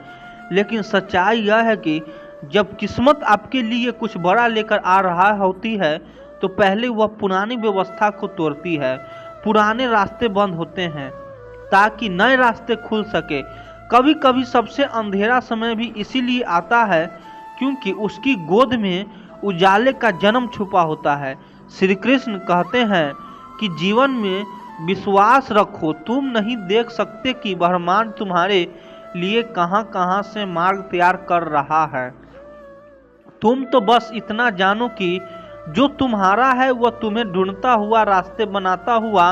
लेकिन सच्चाई यह है कि जब किस्मत आपके लिए कुछ बड़ा लेकर आ रहा होती है तो पहले वह पुरानी व्यवस्था को तोड़ती है। पुराने रास्ते बंद होते हैं ताकि नए रास्ते खुल सके। कभी कभी सबसे अंधेरा समय भी इसीलिए आता है क्योंकि उसकी गोद में उजाले का जन्म छुपा होता है। श्री कृष्ण कहते हैं कि जीवन में विश्वास रखो, तुम नहीं देख सकते कि ब्रह्मांड तुम्हारे लिए कहां कहां से मार्ग तैयार कर रहा है। तुम तो बस इतना जानो कि जो तुम्हारा है वह तुम्हें ढूंढता हुआ रास्ते बनाता हुआ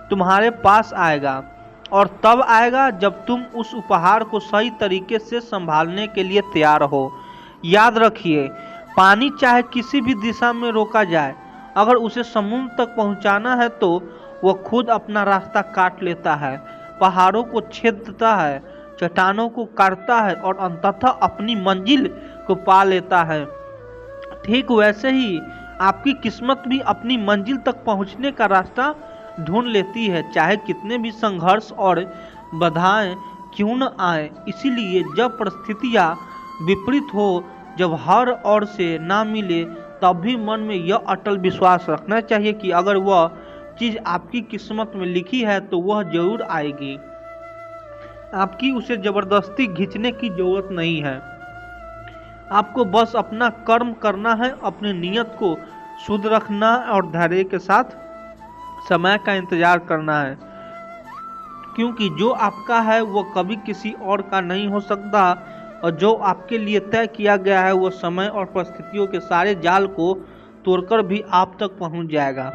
तुम्हारे पास आएगा, और तब आएगा जब तुम उस उपहार को सही तरीके से संभालने के लिए तैयार हो। याद रखिए, पानी चाहे किसी भी दिशा में रोका जाए, अगर उसे समुद्र तक पहुंचाना है तो वह खुद अपना रास्ता काट लेता है, पहाड़ों को छेदता है, चट्टानों को काटता है और अंततः अपनी मंजिल को पा लेता है। ठीक वैसे ही आपकी किस्मत भी अपनी मंजिल तक पहुंचने का रास्ता ढूंढ लेती है, चाहे कितने भी संघर्ष और बाधाएं क्यों न आए। इसीलिए जब परिस्थितियां विपरीत हो, जब हर ओर से ना मिले, तब भी मन में यह अटल विश्वास रखना चाहिए कि अगर वह चीज़ आपकी किस्मत में लिखी है तो वह जरूर आएगी। आपकी उसे जबरदस्ती खींचने की जरूरत नहीं है। आपको बस अपना कर्म करना है, अपनी नीयत को शुद्ध रखना और धैर्य के साथ समय का इंतजार करना है, क्योंकि जो आपका है वो कभी किसी और का नहीं हो सकता, और जो आपके लिए तय किया गया है वो समय और परिस्थितियों के सारे जाल को तोड़कर भी आप तक पहुंच जाएगा।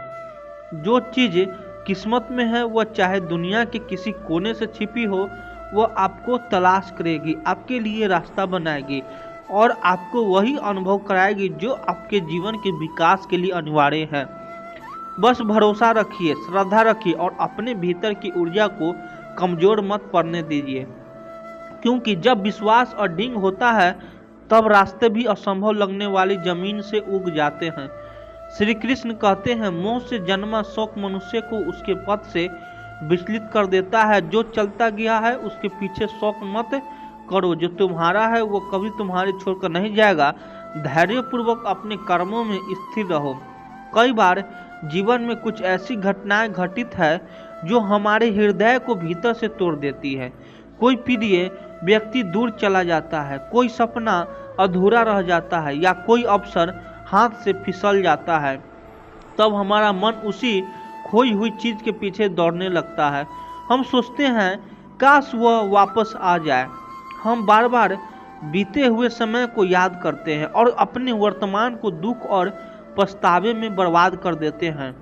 जो चीज़ किस्मत में है वह चाहे दुनिया के किसी कोने से छिपी हो, वह आपको तलाश करेगी, आपके लिए रास्ता बनाएगी और आपको वही अनुभव कराएगी जो आपके जीवन के विकास के लिए अनिवार्य है। बस भरोसा रखिए, श्रद्धा रखिए और अपने भीतर की ऊर्जा को कमजोर मत पड़ने दीजिए, क्योंकि जब विश्वास अडिग होता है तब रास्ते भी असंभव लगने वाली जमीन से उग जाते हैं। श्री कृष्ण कहते हैं, मोह से जन्मा शौक मनुष्य को उसके पथ से विचलित कर देता है। जो चलता गया है उसके पीछे शौक मत करो, जो तुम्हारा है वो कभी तुम्हारे छोड़कर नहीं जाएगा। धैर्यपूर्वक अपने कर्मों में स्थिर रहो। कई बार जीवन में कुछ ऐसी घटनाएं घटित है जो हमारे हृदय को भीतर से तोड़ देती है। कोई प्रिय व्यक्ति दूर चला जाता है, कोई सपना अधूरा रह जाता है या कोई अवसर हाथ से फिसल जाता है। तब हमारा मन उसी खोई हुई चीज़ के पीछे दौड़ने लगता है। हम सोचते हैं काश वह वापस आ जाए। हम बार बार बीते हुए समय को याद करते हैं और अपने वर्तमान को दुख और पछतावे में बर्बाद कर देते हैं।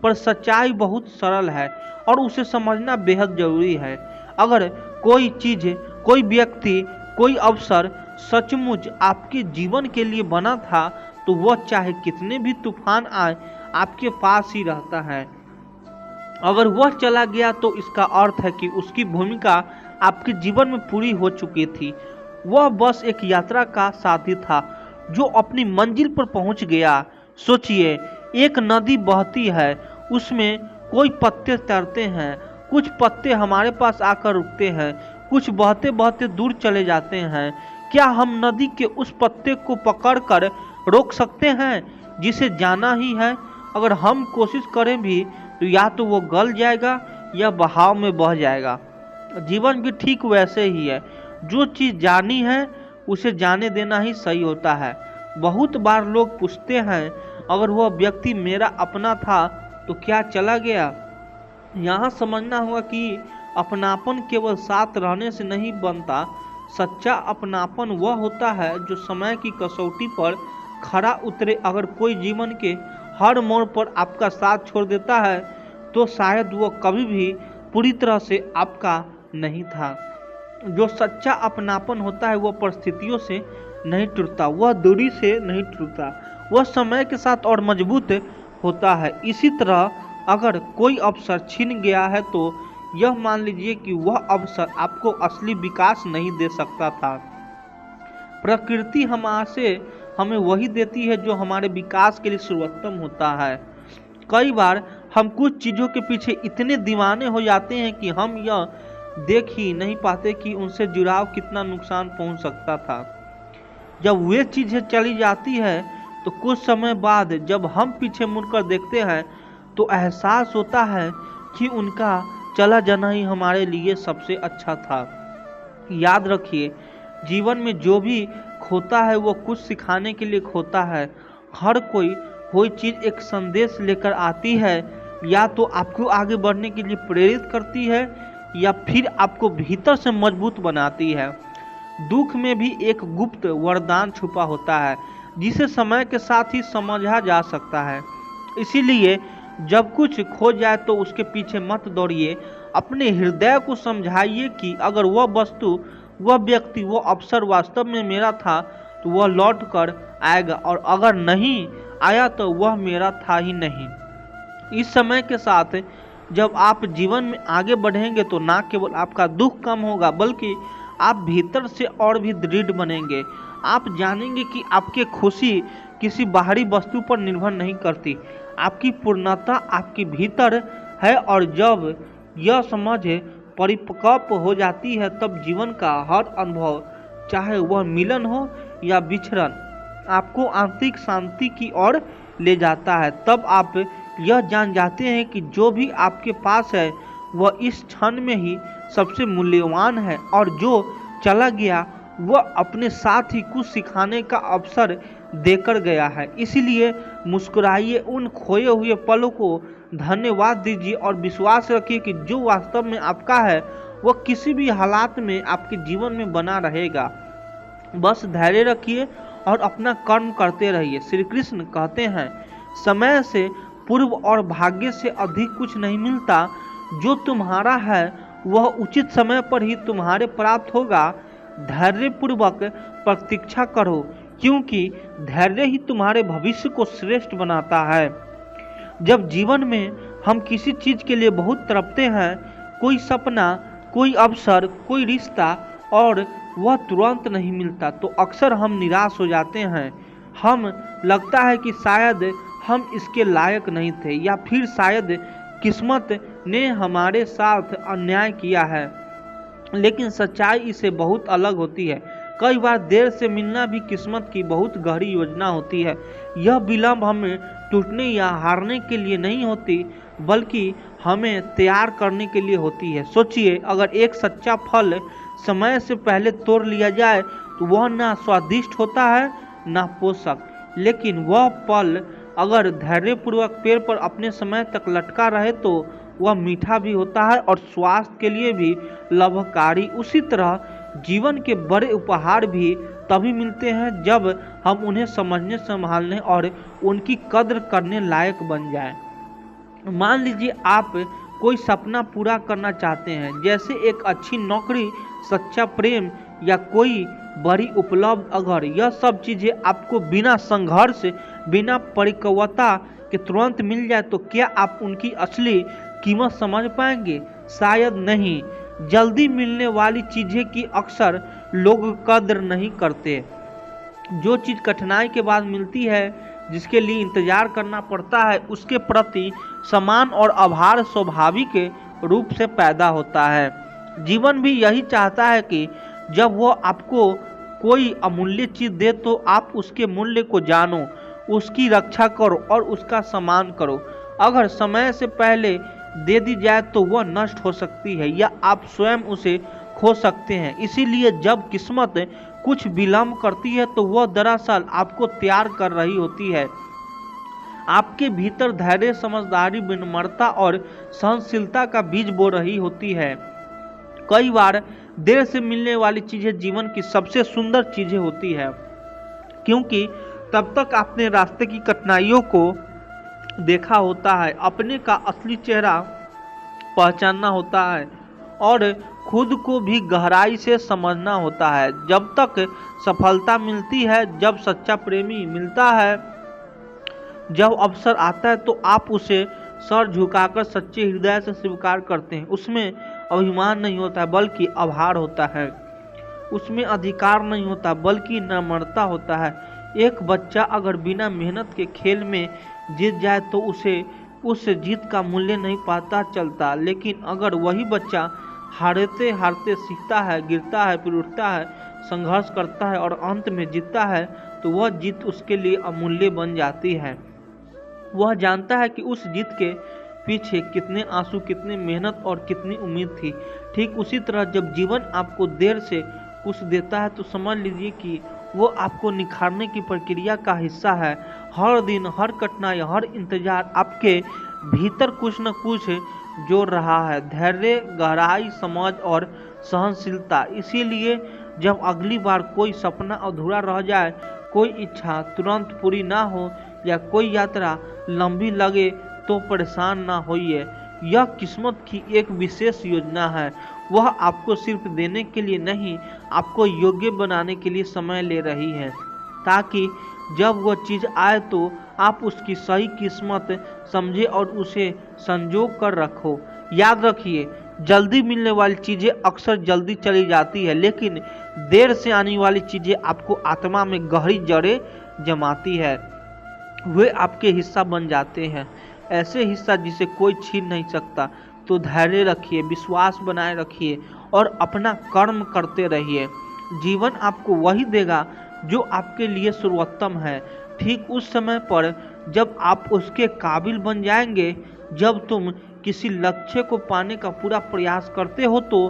पर सच्चाई बहुत सरल है और उसे समझना बेहद जरूरी है। अगर कोई चीज़, कोई व्यक्ति, कोई अवसर सचमुच आपके जीवन के लिए बना था तो वह चाहे कितने भी तूफान आए आपके पास ही रहता है। अगर वह चला गया तो इसका अर्थ है कि उसकी भूमिका आपके जीवन में पूरी हो चुकी थी। वह बस एक यात्रा का साथी था जो अपनी मंजिल पर पहुंच गया। सोचिए, एक नदी बहती है, उसमें कोई पत्ते तैरते हैं, कुछ पत्ते हमारे पास आकर रुकते हैं, कुछ बहते बहते दूर चले जाते हैं। क्या हम नदी के उस पत्ते को पकड़कर रोक सकते हैं जिसे जाना ही है? अगर हम कोशिश करें भी तो या तो वो गल जाएगा या बहाव में बह जाएगा। जीवन भी ठीक वैसे ही है। जो चीज़ जानी है उसे जाने देना ही सही होता है। बहुत बार लोग पूछते हैं, अगर वह व्यक्ति मेरा अपना था तो क्या चला गया? यहाँ समझना होगा कि अपनापन केवल साथ रहने से नहीं बनता। सच्चा अपनापन वह होता है जो समय की कसौटी पर खरा उतरे। अगर कोई जीवन के हर मोड़ पर आपका साथ छोड़ देता है तो शायद वो कभी भी पूरी तरह से आपका नहीं था। जो सच्चा अपनापन होता है वह परिस्थितियों से नहीं टूटता, वह दूरी से नहीं टूटता, वह समय के साथ और मजबूत होता है। इसी तरह अगर कोई अवसर छिन गया है तो यह मान लीजिए कि वह अवसर आपको असली विकास नहीं दे सकता था। प्रकृति हमसे हमें वही देती है जो हमारे विकास के लिए सर्वोत्तम होता है। कई बार हम कुछ चीज़ों के पीछे इतने दीवाने हो जाते हैं कि हम यह देख ही नहीं पाते कि उनसे जुड़ाव कितना नुकसान पहुंच सकता था। जब वे चीज़ें चली जाती है तो कुछ समय बाद जब हम पीछे मुड़कर देखते हैं तो एहसास होता है कि उनका चला जाना ही हमारे लिए सबसे अच्छा था। याद रखिए, जीवन में जो भी खोता है वो कुछ सिखाने के लिए खोता है। हर कोई चीज़ एक संदेश लेकर आती है, या तो आपको आगे बढ़ने के लिए प्रेरित करती है या फिर आपको भीतर से मजबूत बनाती है। दुख में भी एक गुप्त वरदान छुपा होता है जिसे समय के साथ ही समझा जा सकता है। इसीलिए जब कुछ खो जाए तो उसके पीछे मत दौड़िए। अपने हृदय को समझाइए कि अगर वह वस्तु, वह व्यक्ति, वह अवसर वास्तव में मेरा था तो वह लौट कर आएगा, और अगर नहीं आया तो वह मेरा था ही नहीं। इस समय के साथ जब आप जीवन में आगे बढ़ेंगे तो ना केवल आपका दुख कम होगा बल्कि आप भीतर से और भी दृढ़ बनेंगे। आप जानेंगे कि आपकी खुशी किसी बाहरी वस्तु पर निर्भर नहीं करती, आपकी पूर्णता आपके भीतर है। और जब यह समझ परिपक्व हो जाती है तब जीवन का हर अनुभव, चाहे वह मिलन हो या विछड़न, आपको आंतरिक शांति की ओर ले जाता है। तब आप यह जान जाते हैं कि जो भी आपके पास है वह इस क्षण में ही सबसे मूल्यवान है, और जो चला गया वह अपने साथ ही कुछ सिखाने का अवसर देकर गया है। इसलिए मुस्कुराइए, उन खोए हुए पलों को धन्यवाद दीजिए और विश्वास रखिए कि जो वास्तव में आपका है वह किसी भी हालात में आपके जीवन में बना रहेगा। बस धैर्य रखिए और अपना कर्म करते रहिए। श्री कृष्ण कहते हैं, समय से पूर्व और भाग्य से अधिक कुछ नहीं मिलता। जो तुम्हारा है वह उचित समय पर ही तुम्हारे प्राप्त होगा। धैर्यपूर्वक प्रतीक्षा करो, क्योंकि धैर्य ही तुम्हारे भविष्य को श्रेष्ठ बनाता है। जब जीवन में हम किसी चीज़ के लिए बहुत तड़पते हैं, कोई सपना, कोई अवसर, कोई रिश्ता, और वह तुरंत नहीं मिलता, तो अक्सर हम निराश हो जाते हैं। हम लगता है कि शायद हम इसके लायक नहीं थे, या फिर शायद किस्मत ने हमारे साथ अन्याय किया है। लेकिन सच्चाई इससे बहुत अलग होती है। कई बार देर से मिलना भी किस्मत की बहुत गहरी योजना होती है। यह विलंब हमें टूटने या हारने के लिए नहीं होती, बल्कि हमें तैयार करने के लिए होती है। सोचिए, अगर एक सच्चा फल समय से पहले तोड़ लिया जाए तो वह ना स्वादिष्ट होता है ना पोषक, लेकिन वह फल अगर धैर्यपूर्वक पेड़ पर अपने समय तक लटका रहे तो वह मीठा भी होता है और स्वास्थ्य के लिए भी लाभकारी। उसी तरह जीवन के बड़े उपहार भी तभी मिलते हैं जब हम उन्हें समझने, संभालने और उनकी कद्र करने लायक बन जाएं। मान लीजिए आप कोई सपना पूरा करना चाहते हैं, जैसे एक अच्छी नौकरी, सच्चा प्रेम या कोई बड़ी उपलब्धि। अगर यह सब चीज़ें आपको बिना संघर्ष, बिना परिपक्वता के तुरंत मिल जाए तो क्या आप उनकी असली कीमत समझ पाएंगे? शायद नहीं। जल्दी मिलने वाली चीज़ें की अक्सर लोग कद्र नहीं करते। जो चीज़ कठिनाई के बाद मिलती है, जिसके लिए इंतजार करना पड़ता है, उसके प्रति सम्मान और आभार स्वाभाविक रूप से पैदा होता है। जीवन भी यही चाहता है कि जब वह आपको कोई अमूल्य चीज़ दे तो आप उसके मूल्य को जानो, उसकी रक्षा करो और उसका सम्मान करो। अगर समय से पहले दे दी जाए तो वह नष्ट हो सकती है या आप स्वयं उसे खो सकते हैं। इसीलिए जब किस्मत कुछ विलंब करती है तो वह दरअसल आपको तैयार कर रही होती है। आपके भीतर धैर्य, समझदारी, विनम्रता और सहनशीलता का बीज बो रही होती है। कई बार देर से मिलने वाली चीज़ें जीवन की सबसे सुंदर चीज़ें होती है, क्योंकि तब तक आपने रास्ते की कठिनाइयों को देखा होता है, अपने का असली चेहरा पहचानना होता है और खुद को भी गहराई से समझना होता है। जब तक सफलता मिलती है, जब सच्चा प्रेमी मिलता है, जब अवसर आता है तो आप उसे सर झुकाकर सच्चे हृदय से स्वीकार करते हैं। उसमें अभिमान नहीं होता बल्कि आभार होता है, उसमें अधिकार नहीं होता बल्कि नम्रता होता है। एक बच्चा अगर बिना मेहनत के खेल में जीत जाए तो उसे उस जीत का मूल्य नहीं पता चलता, लेकिन अगर वही बच्चा हारते हारते सीखता है, गिरता है, फिर उठता है, संघर्ष करता है और अंत में जीतता है, तो वह जीत उसके लिए अमूल्य बन जाती है। वह जानता है कि उस जीत के पीछे कितने आंसू, कितनी मेहनत और कितनी उम्मीद थी। ठीक उसी तरह जब जीवन आपको देर से कुछ देता है तो समझ लीजिए कि वो आपको निखारने की प्रक्रिया का हिस्सा है। हर दिन, हर कठिनाई, हर इंतजार आपके भीतर कुछ न कुछ जोड़ रहा है, धैर्य, गहराई, समझ और सहनशीलता। इसीलिए जब अगली बार कोई सपना अधूरा रह जाए, कोई इच्छा तुरंत पूरी ना हो या कोई यात्रा लंबी लगे तो परेशान ना होइए। यह किस्मत की एक विशेष योजना है। वह आपको सिर्फ देने के लिए नहीं, आपको योग्य बनाने के लिए समय ले रही है, ताकि जब वह चीज़ आए तो आप उसकी सही किस्मत समझे और उसे संजो कर रखो। याद रखिए, जल्दी मिलने वाली चीज़ें अक्सर जल्दी चली जाती है, लेकिन देर से आने वाली चीज़ें आपको आत्मा में गहरी जड़ें जमाती है। वे आपके हिस्सा बन जाते हैं, ऐसे हिस्सा जिसे कोई छीन नहीं सकता। तो धैर्य रखिए, विश्वास बनाए रखिए और अपना कर्म करते रहिए। जीवन आपको वही देगा जो आपके लिए सर्वोत्तम है, ठीक उस समय पर जब आप उसके काबिल बन जाएंगे। जब तुम किसी लक्ष्य को पाने का पूरा प्रयास करते हो तो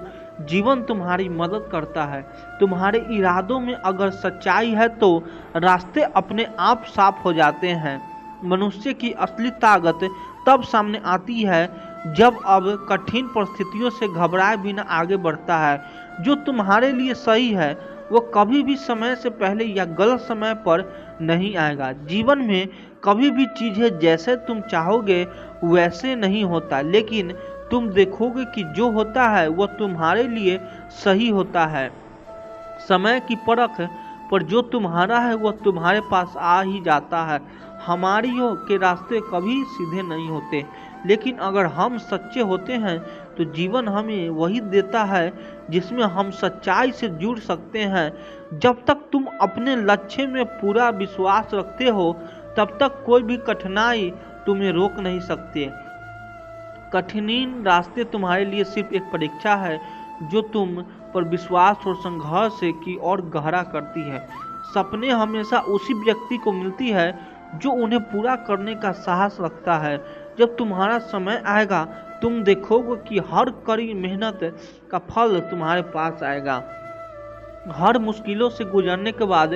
जीवन तुम्हारी मदद करता है। तुम्हारे इरादों में अगर सच्चाई है तो रास्ते अपने आप साफ हो जाते हैं। मनुष्य की असली ताकत तब सामने आती है जब अब कठिन परिस्थितियों से घबराए बिना आगे बढ़ता है। जो तुम्हारे लिए सही है वो कभी भी समय से पहले या गलत समय पर नहीं आएगा। जीवन में कभी भी चीज़ें जैसे तुम चाहोगे वैसे नहीं होता, लेकिन तुम देखोगे कि जो होता है वह तुम्हारे लिए सही होता है। समय की परख पर जो तुम्हारा है वह तुम्हारे पास आ ही जाता है। हमारी के रास्ते कभी सीधे नहीं होते, लेकिन अगर हम सच्चे होते हैं तो जीवन हमें वही देता है जिसमें हम सच्चाई से जुड़ सकते हैं। जब तक तुम अपने लक्ष्य में पूरा विश्वास रखते हो तब तक कोई भी कठिनाई तुम्हें रोक नहीं सकते। कठिन रास्ते तुम्हारे लिए सिर्फ एक परीक्षा है जो तुम पर विश्वास और संघर्ष की और गहरा करती है। सपने हमेशा उसी व्यक्ति को मिलती है जो उन्हें पूरा करने का साहस रखता है। जब तुम्हारा समय आएगा तुम देखोगे कि हर कड़ी मेहनत का फल तुम्हारे पास आएगा। हर मुश्किलों से गुजरने के बाद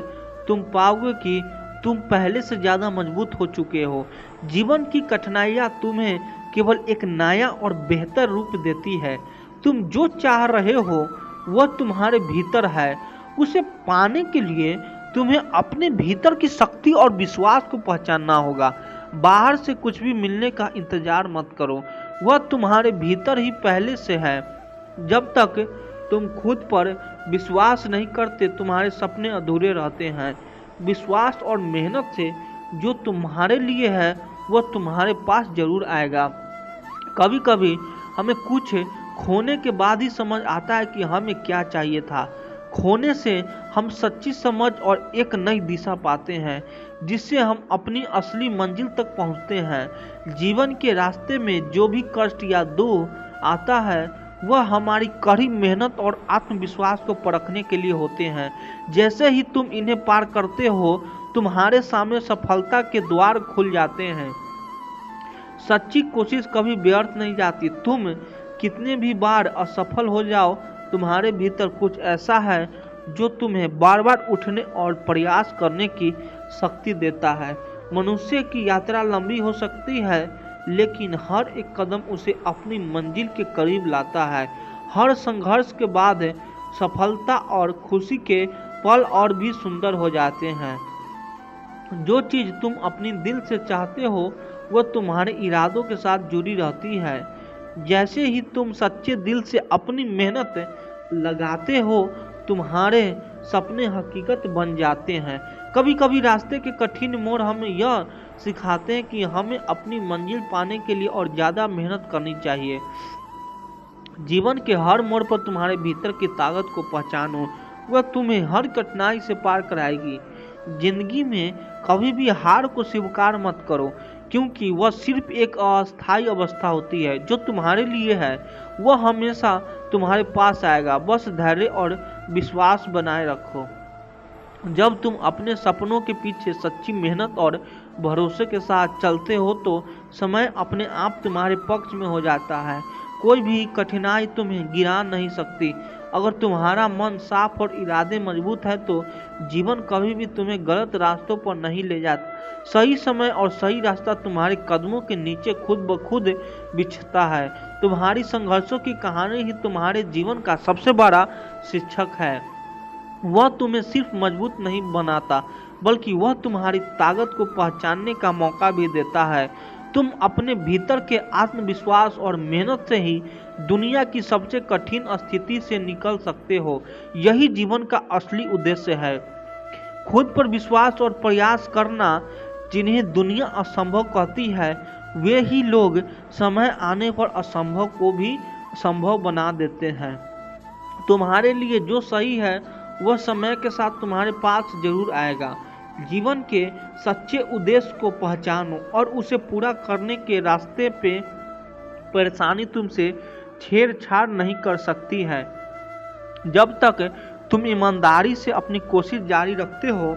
तुम पाओगे कि तुम पहले से ज़्यादा मजबूत हो चुके हो। जीवन की कठिनाइयाँ तुम्हें केवल एक नया और बेहतर रूप देती है। तुम जो चाह रहे हो वह तुम्हारे भीतर है। उसे पाने के लिए तुम्हें अपने भीतर की शक्ति और विश्वास को पहचानना होगा। बाहर से कुछ भी मिलने का इंतजार मत करो, वह तुम्हारे भीतर ही पहले से है। जब तक तुम खुद पर विश्वास नहीं करते तुम्हारे सपने अधूरे रहते हैं। विश्वास और मेहनत से जो तुम्हारे लिए है वह तुम्हारे पास जरूर आएगा। कभी कभी हमें कुछ खोने के बाद ही समझ आता है कि हमें क्या चाहिए था। खोने से हम सच्ची समझ और एक नई दिशा पाते हैं जिससे हम अपनी असली मंजिल तक पहुंचते हैं। जीवन के रास्ते में जो भी कष्ट या दुख आता है वह हमारी कड़ी मेहनत और आत्मविश्वास को परखने के लिए होते हैं। जैसे ही तुम इन्हें पार करते हो तुम्हारे सामने सफलता के द्वार खुल जाते हैं। सच्ची कोशिश कभी व्यर्थ नहीं जाती। तुम कितने भी बार असफल हो जाओ तुम्हारे भीतर कुछ ऐसा है जो तुम्हें बार बार उठने और प्रयास करने की शक्ति देता है। मनुष्य की यात्रा लंबी हो सकती है लेकिन हर एक कदम उसे अपनी मंजिल के करीब लाता है। हर संघर्ष के बाद सफलता और खुशी के पल और भी सुंदर हो जाते हैं। जो चीज़ तुम अपनी दिल से चाहते हो वह तुम्हारे इरादों के साथ जुड़ी रहती है। जैसे ही तुम सच्चे दिल से अपनी मेहनत लगाते हो तुम्हारे सपने हकीकत बन जाते हैं। कभी कभी रास्ते के कठिन मोड़ हमें यह सिखाते हैं कि हमें अपनी मंजिल पाने के लिए और ज़्यादा मेहनत करनी चाहिए। जीवन के हर मोड़ पर तुम्हारे भीतर की ताकत को पहचानो, वह तुम्हें हर कठिनाई से पार कराएगी। जिंदगी में कभी भी हार को स्वीकार मत करो, क्योंकि वह सिर्फ एक अस्थायी अवस्था होती है। जो तुम्हारे लिए है वह हमेशा तुम्हारे पास आएगा, बस धैर्य और विश्वास बनाए रखो। जब तुम अपने सपनों के पीछे सच्ची मेहनत और भरोसे के साथ चलते हो तो समय अपने आप तुम्हारे पक्ष में हो जाता है। कोई भी कठिनाई तुम्हें गिरा नहीं सकती। अगर तुम्हारा मन साफ और इरादे मजबूत है तो जीवन कभी भी तुम्हें गलत रास्तों पर नहीं ले जाता। सही समय और सही रास्ता तुम्हारे कदमों के नीचे खुद ब खुद बिछता है। तुम्हारी संघर्षों की कहानी ही तुम्हारे जीवन का सबसे बड़ा शिक्षक है। वह तुम्हें सिर्फ मजबूत नहीं बनाता, बल्कि वह तुम्हारी ताकत को पहचानने का मौका भी देता है। तुम अपने भीतर के आत्मविश्वास और मेहनत से ही दुनिया की सबसे कठिन स्थिति से निकल सकते हो। यही जीवन का असली उद्देश्य है। खुद पर विश्वास और प्रयास करना। जिन्हें दुनिया असंभव कहती है, वे ही लोग समय आने पर असंभव को भी संभव बना देते हैं। तुम्हारे लिए जो सही है वह समय के साथ तुम्हारे पास जरूर आएगा। जीवन के सच्चे उद्देश्य को पहचानो और उसे पूरा करने के रास्ते पे परेशानी तुमसे छेड़छाड़ नहीं कर सकती है। जब तक तुम ईमानदारी से अपनी कोशिश जारी रखते हो,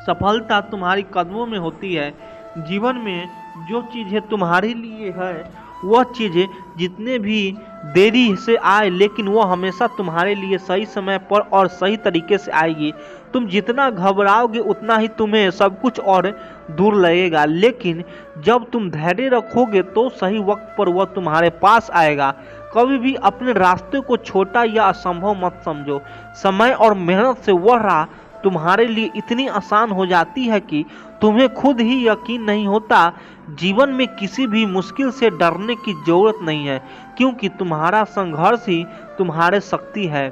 सफलता तुम्हारी कदमों में होती है। जीवन में जो चीज़ें तुम्हारे लिए है वह चीज़ें जितने भी देरी से आए, लेकिन वह हमेशा तुम्हारे लिए सही समय पर और सही तरीके से आएगी। तुम जितना घबराओगे उतना ही तुम्हें सब कुछ और दूर लगेगा, लेकिन जब तुम धैर्य रखोगे तो सही वक्त पर वह तुम्हारे पास आएगा। कभी भी अपने रास्ते को छोटा या असंभव मत समझो। समय और मेहनत से वह राह तुम्हारे लिए इतनी आसान हो जाती है कि तुम्हें खुद ही यकीन नहीं होता। जीवन में किसी भी मुश्किल से डरने की जरूरत नहीं है, क्योंकि तुम्हारा संघर्ष ही तुम्हारे शक्ति है।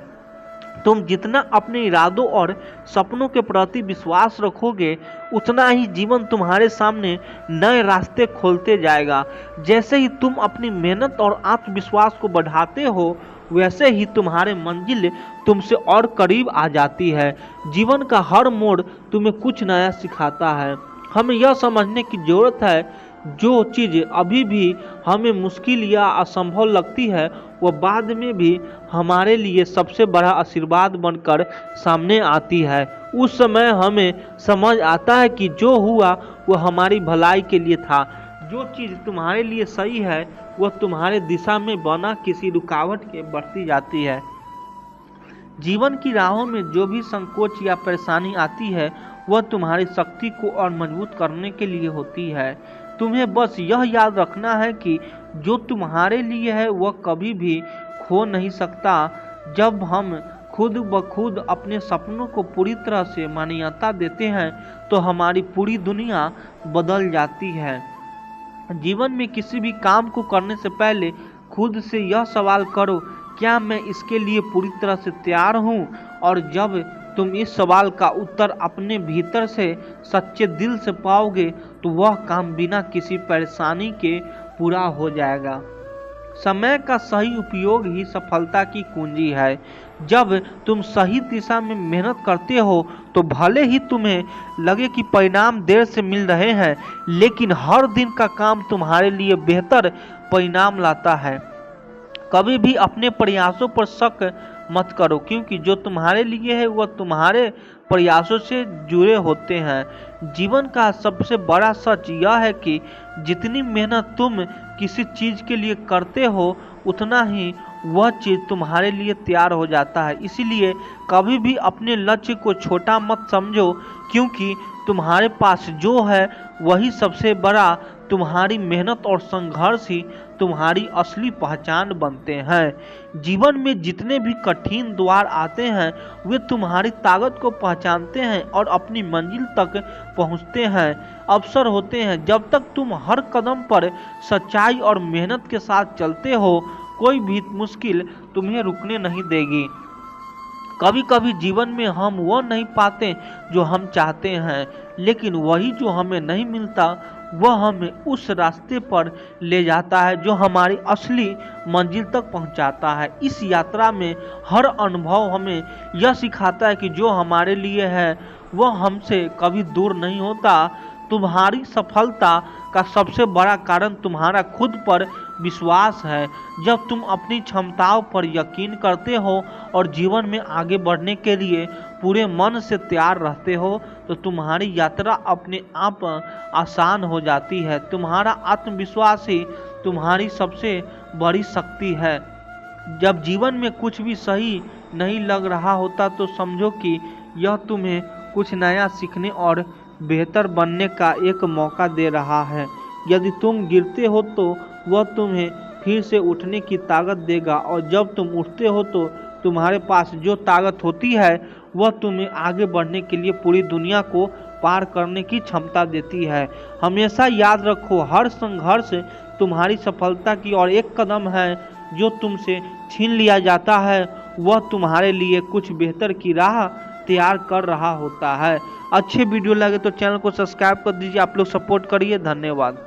तुम जितना अपने इरादों और सपनों के प्रति विश्वास रखोगे, उतना ही जीवन तुम्हारे सामने नए रास्ते खोलते जाएगा। जैसे ही तुम अपनी मेहनत और आत्मविश्वास को बढ़ाते हो, वैसे ही तुम्हारे मंजिल तुमसे और करीब आ जाती है। जीवन का हर मोड़ तुम्हें कुछ नया सिखाता है। हमें यह समझने की जरूरत है, जो चीज़ अभी भी हमें मुश्किल या असंभव लगती है, वह बाद में भी हमारे लिए सबसे बड़ा आशीर्वाद बनकर सामने आती है। उस समय हमें समझ आता है कि जो हुआ वह हमारी भलाई के लिए था। जो चीज़ तुम्हारे लिए सही है वह तुम्हारे दिशा में बना किसी रुकावट के बढ़ती जाती है। जीवन की राहों में जो भी संकोच या परेशानी आती है, वह तुम्हारी शक्ति को और मजबूत करने के लिए होती है। तुम्हें बस यह याद रखना है कि जो तुम्हारे लिए है वह कभी भी खो नहीं सकता। जब हम खुद ब खुद अपने सपनों को पूरी तरह से मान्यता देते हैं तो हमारी पूरी दुनिया बदल जाती है। जीवन में किसी भी काम को करने से पहले खुद से यह सवाल करो, क्या मैं इसके लिए पूरी तरह से तैयार हूँ? और जब तुम इस सवाल का उत्तर अपने भीतर से सच्चे दिल से पाओगे तो वह काम बिना किसी परेशानी के पूरा हो जाएगा। समय का सही उपयोग ही सफलता की कुंजी है। जब तुम सही दिशा में मेहनत करते हो तो भले ही तुम्हें लगे कि परिणाम देर से मिल रहे हैं, लेकिन हर दिन का काम तुम्हारे लिए बेहतर परिणाम लाता है। कभी भी अपने प्रयासों पर शक मत करो, क्योंकि जो तुम्हारे लिए है वह तुम्हारे प्रयासों से जुड़े होते हैं। जीवन का सबसे बड़ा सच यह है कि जितनी मेहनत तुम किसी चीज़ के लिए करते हो, उतना ही वह चीज़ तुम्हारे लिए तैयार हो जाता है। इसीलिए कभी भी अपने लक्ष्य को छोटा मत समझो, क्योंकि तुम्हारे पास जो है वही सबसे बड़ा। तुम्हारी मेहनत और संघर्ष ही तुम्हारी असली पहचान बनते हैं। जीवन में जितने भी कठिन द्वार आते हैं वे तुम्हारी ताकत को पहचानते हैं और अपनी मंजिल तक पहुंचते हैं। अवसर होते हैं। जब तक तुम हर कदम पर सच्चाई और मेहनत के साथ चलते हो, कोई भी मुश्किल तुम्हें रुकने नहीं देगी। कभी कभी जीवन में हम वह नहीं पाते जो हम चाहते हैं, लेकिन वही जो हमें नहीं मिलता वह हमें उस रास्ते पर ले जाता है जो हमारी असली मंजिल तक पहुंचाता है। इस यात्रा में हर अनुभव हमें यह सिखाता है कि जो हमारे लिए है वह हमसे कभी दूर नहीं होता। तुम्हारी सफलता का सबसे बड़ा कारण तुम्हारा खुद पर विश्वास है। जब तुम अपनी क्षमताओं पर यकीन करते हो और जीवन में आगे बढ़ने के लिए पूरे मन से तैयार रहते हो तो तुम्हारी यात्रा अपने आप आसान हो जाती है। तुम्हारा आत्मविश्वास ही तुम्हारी सबसे बड़ी शक्ति है। जब जीवन में कुछ भी सही नहीं लग रहा होता तो समझो कि यह तुम्हें कुछ नया सीखने और बेहतर बनने का एक मौका दे रहा है। यदि तुम गिरते हो तो वह तुम्हें फिर से उठने की ताकत देगा, और जब तुम उठते हो तो तुम्हारे पास जो ताकत होती है वह तुम्हें आगे बढ़ने के लिए पूरी दुनिया को पार करने की क्षमता देती है। हमेशा याद रखो, हर संघर्ष तुम्हारी सफलता की ओर एक कदम है। जो तुमसे छीन लिया जाता है वह तुम्हारे लिए कुछ बेहतर की राह तैयार कर रहा होता है। अच्छे वीडियो लगे तो चैनल को सब्सक्राइब कर दीजिए। आप लोग सपोर्ट करिए। धन्यवाद।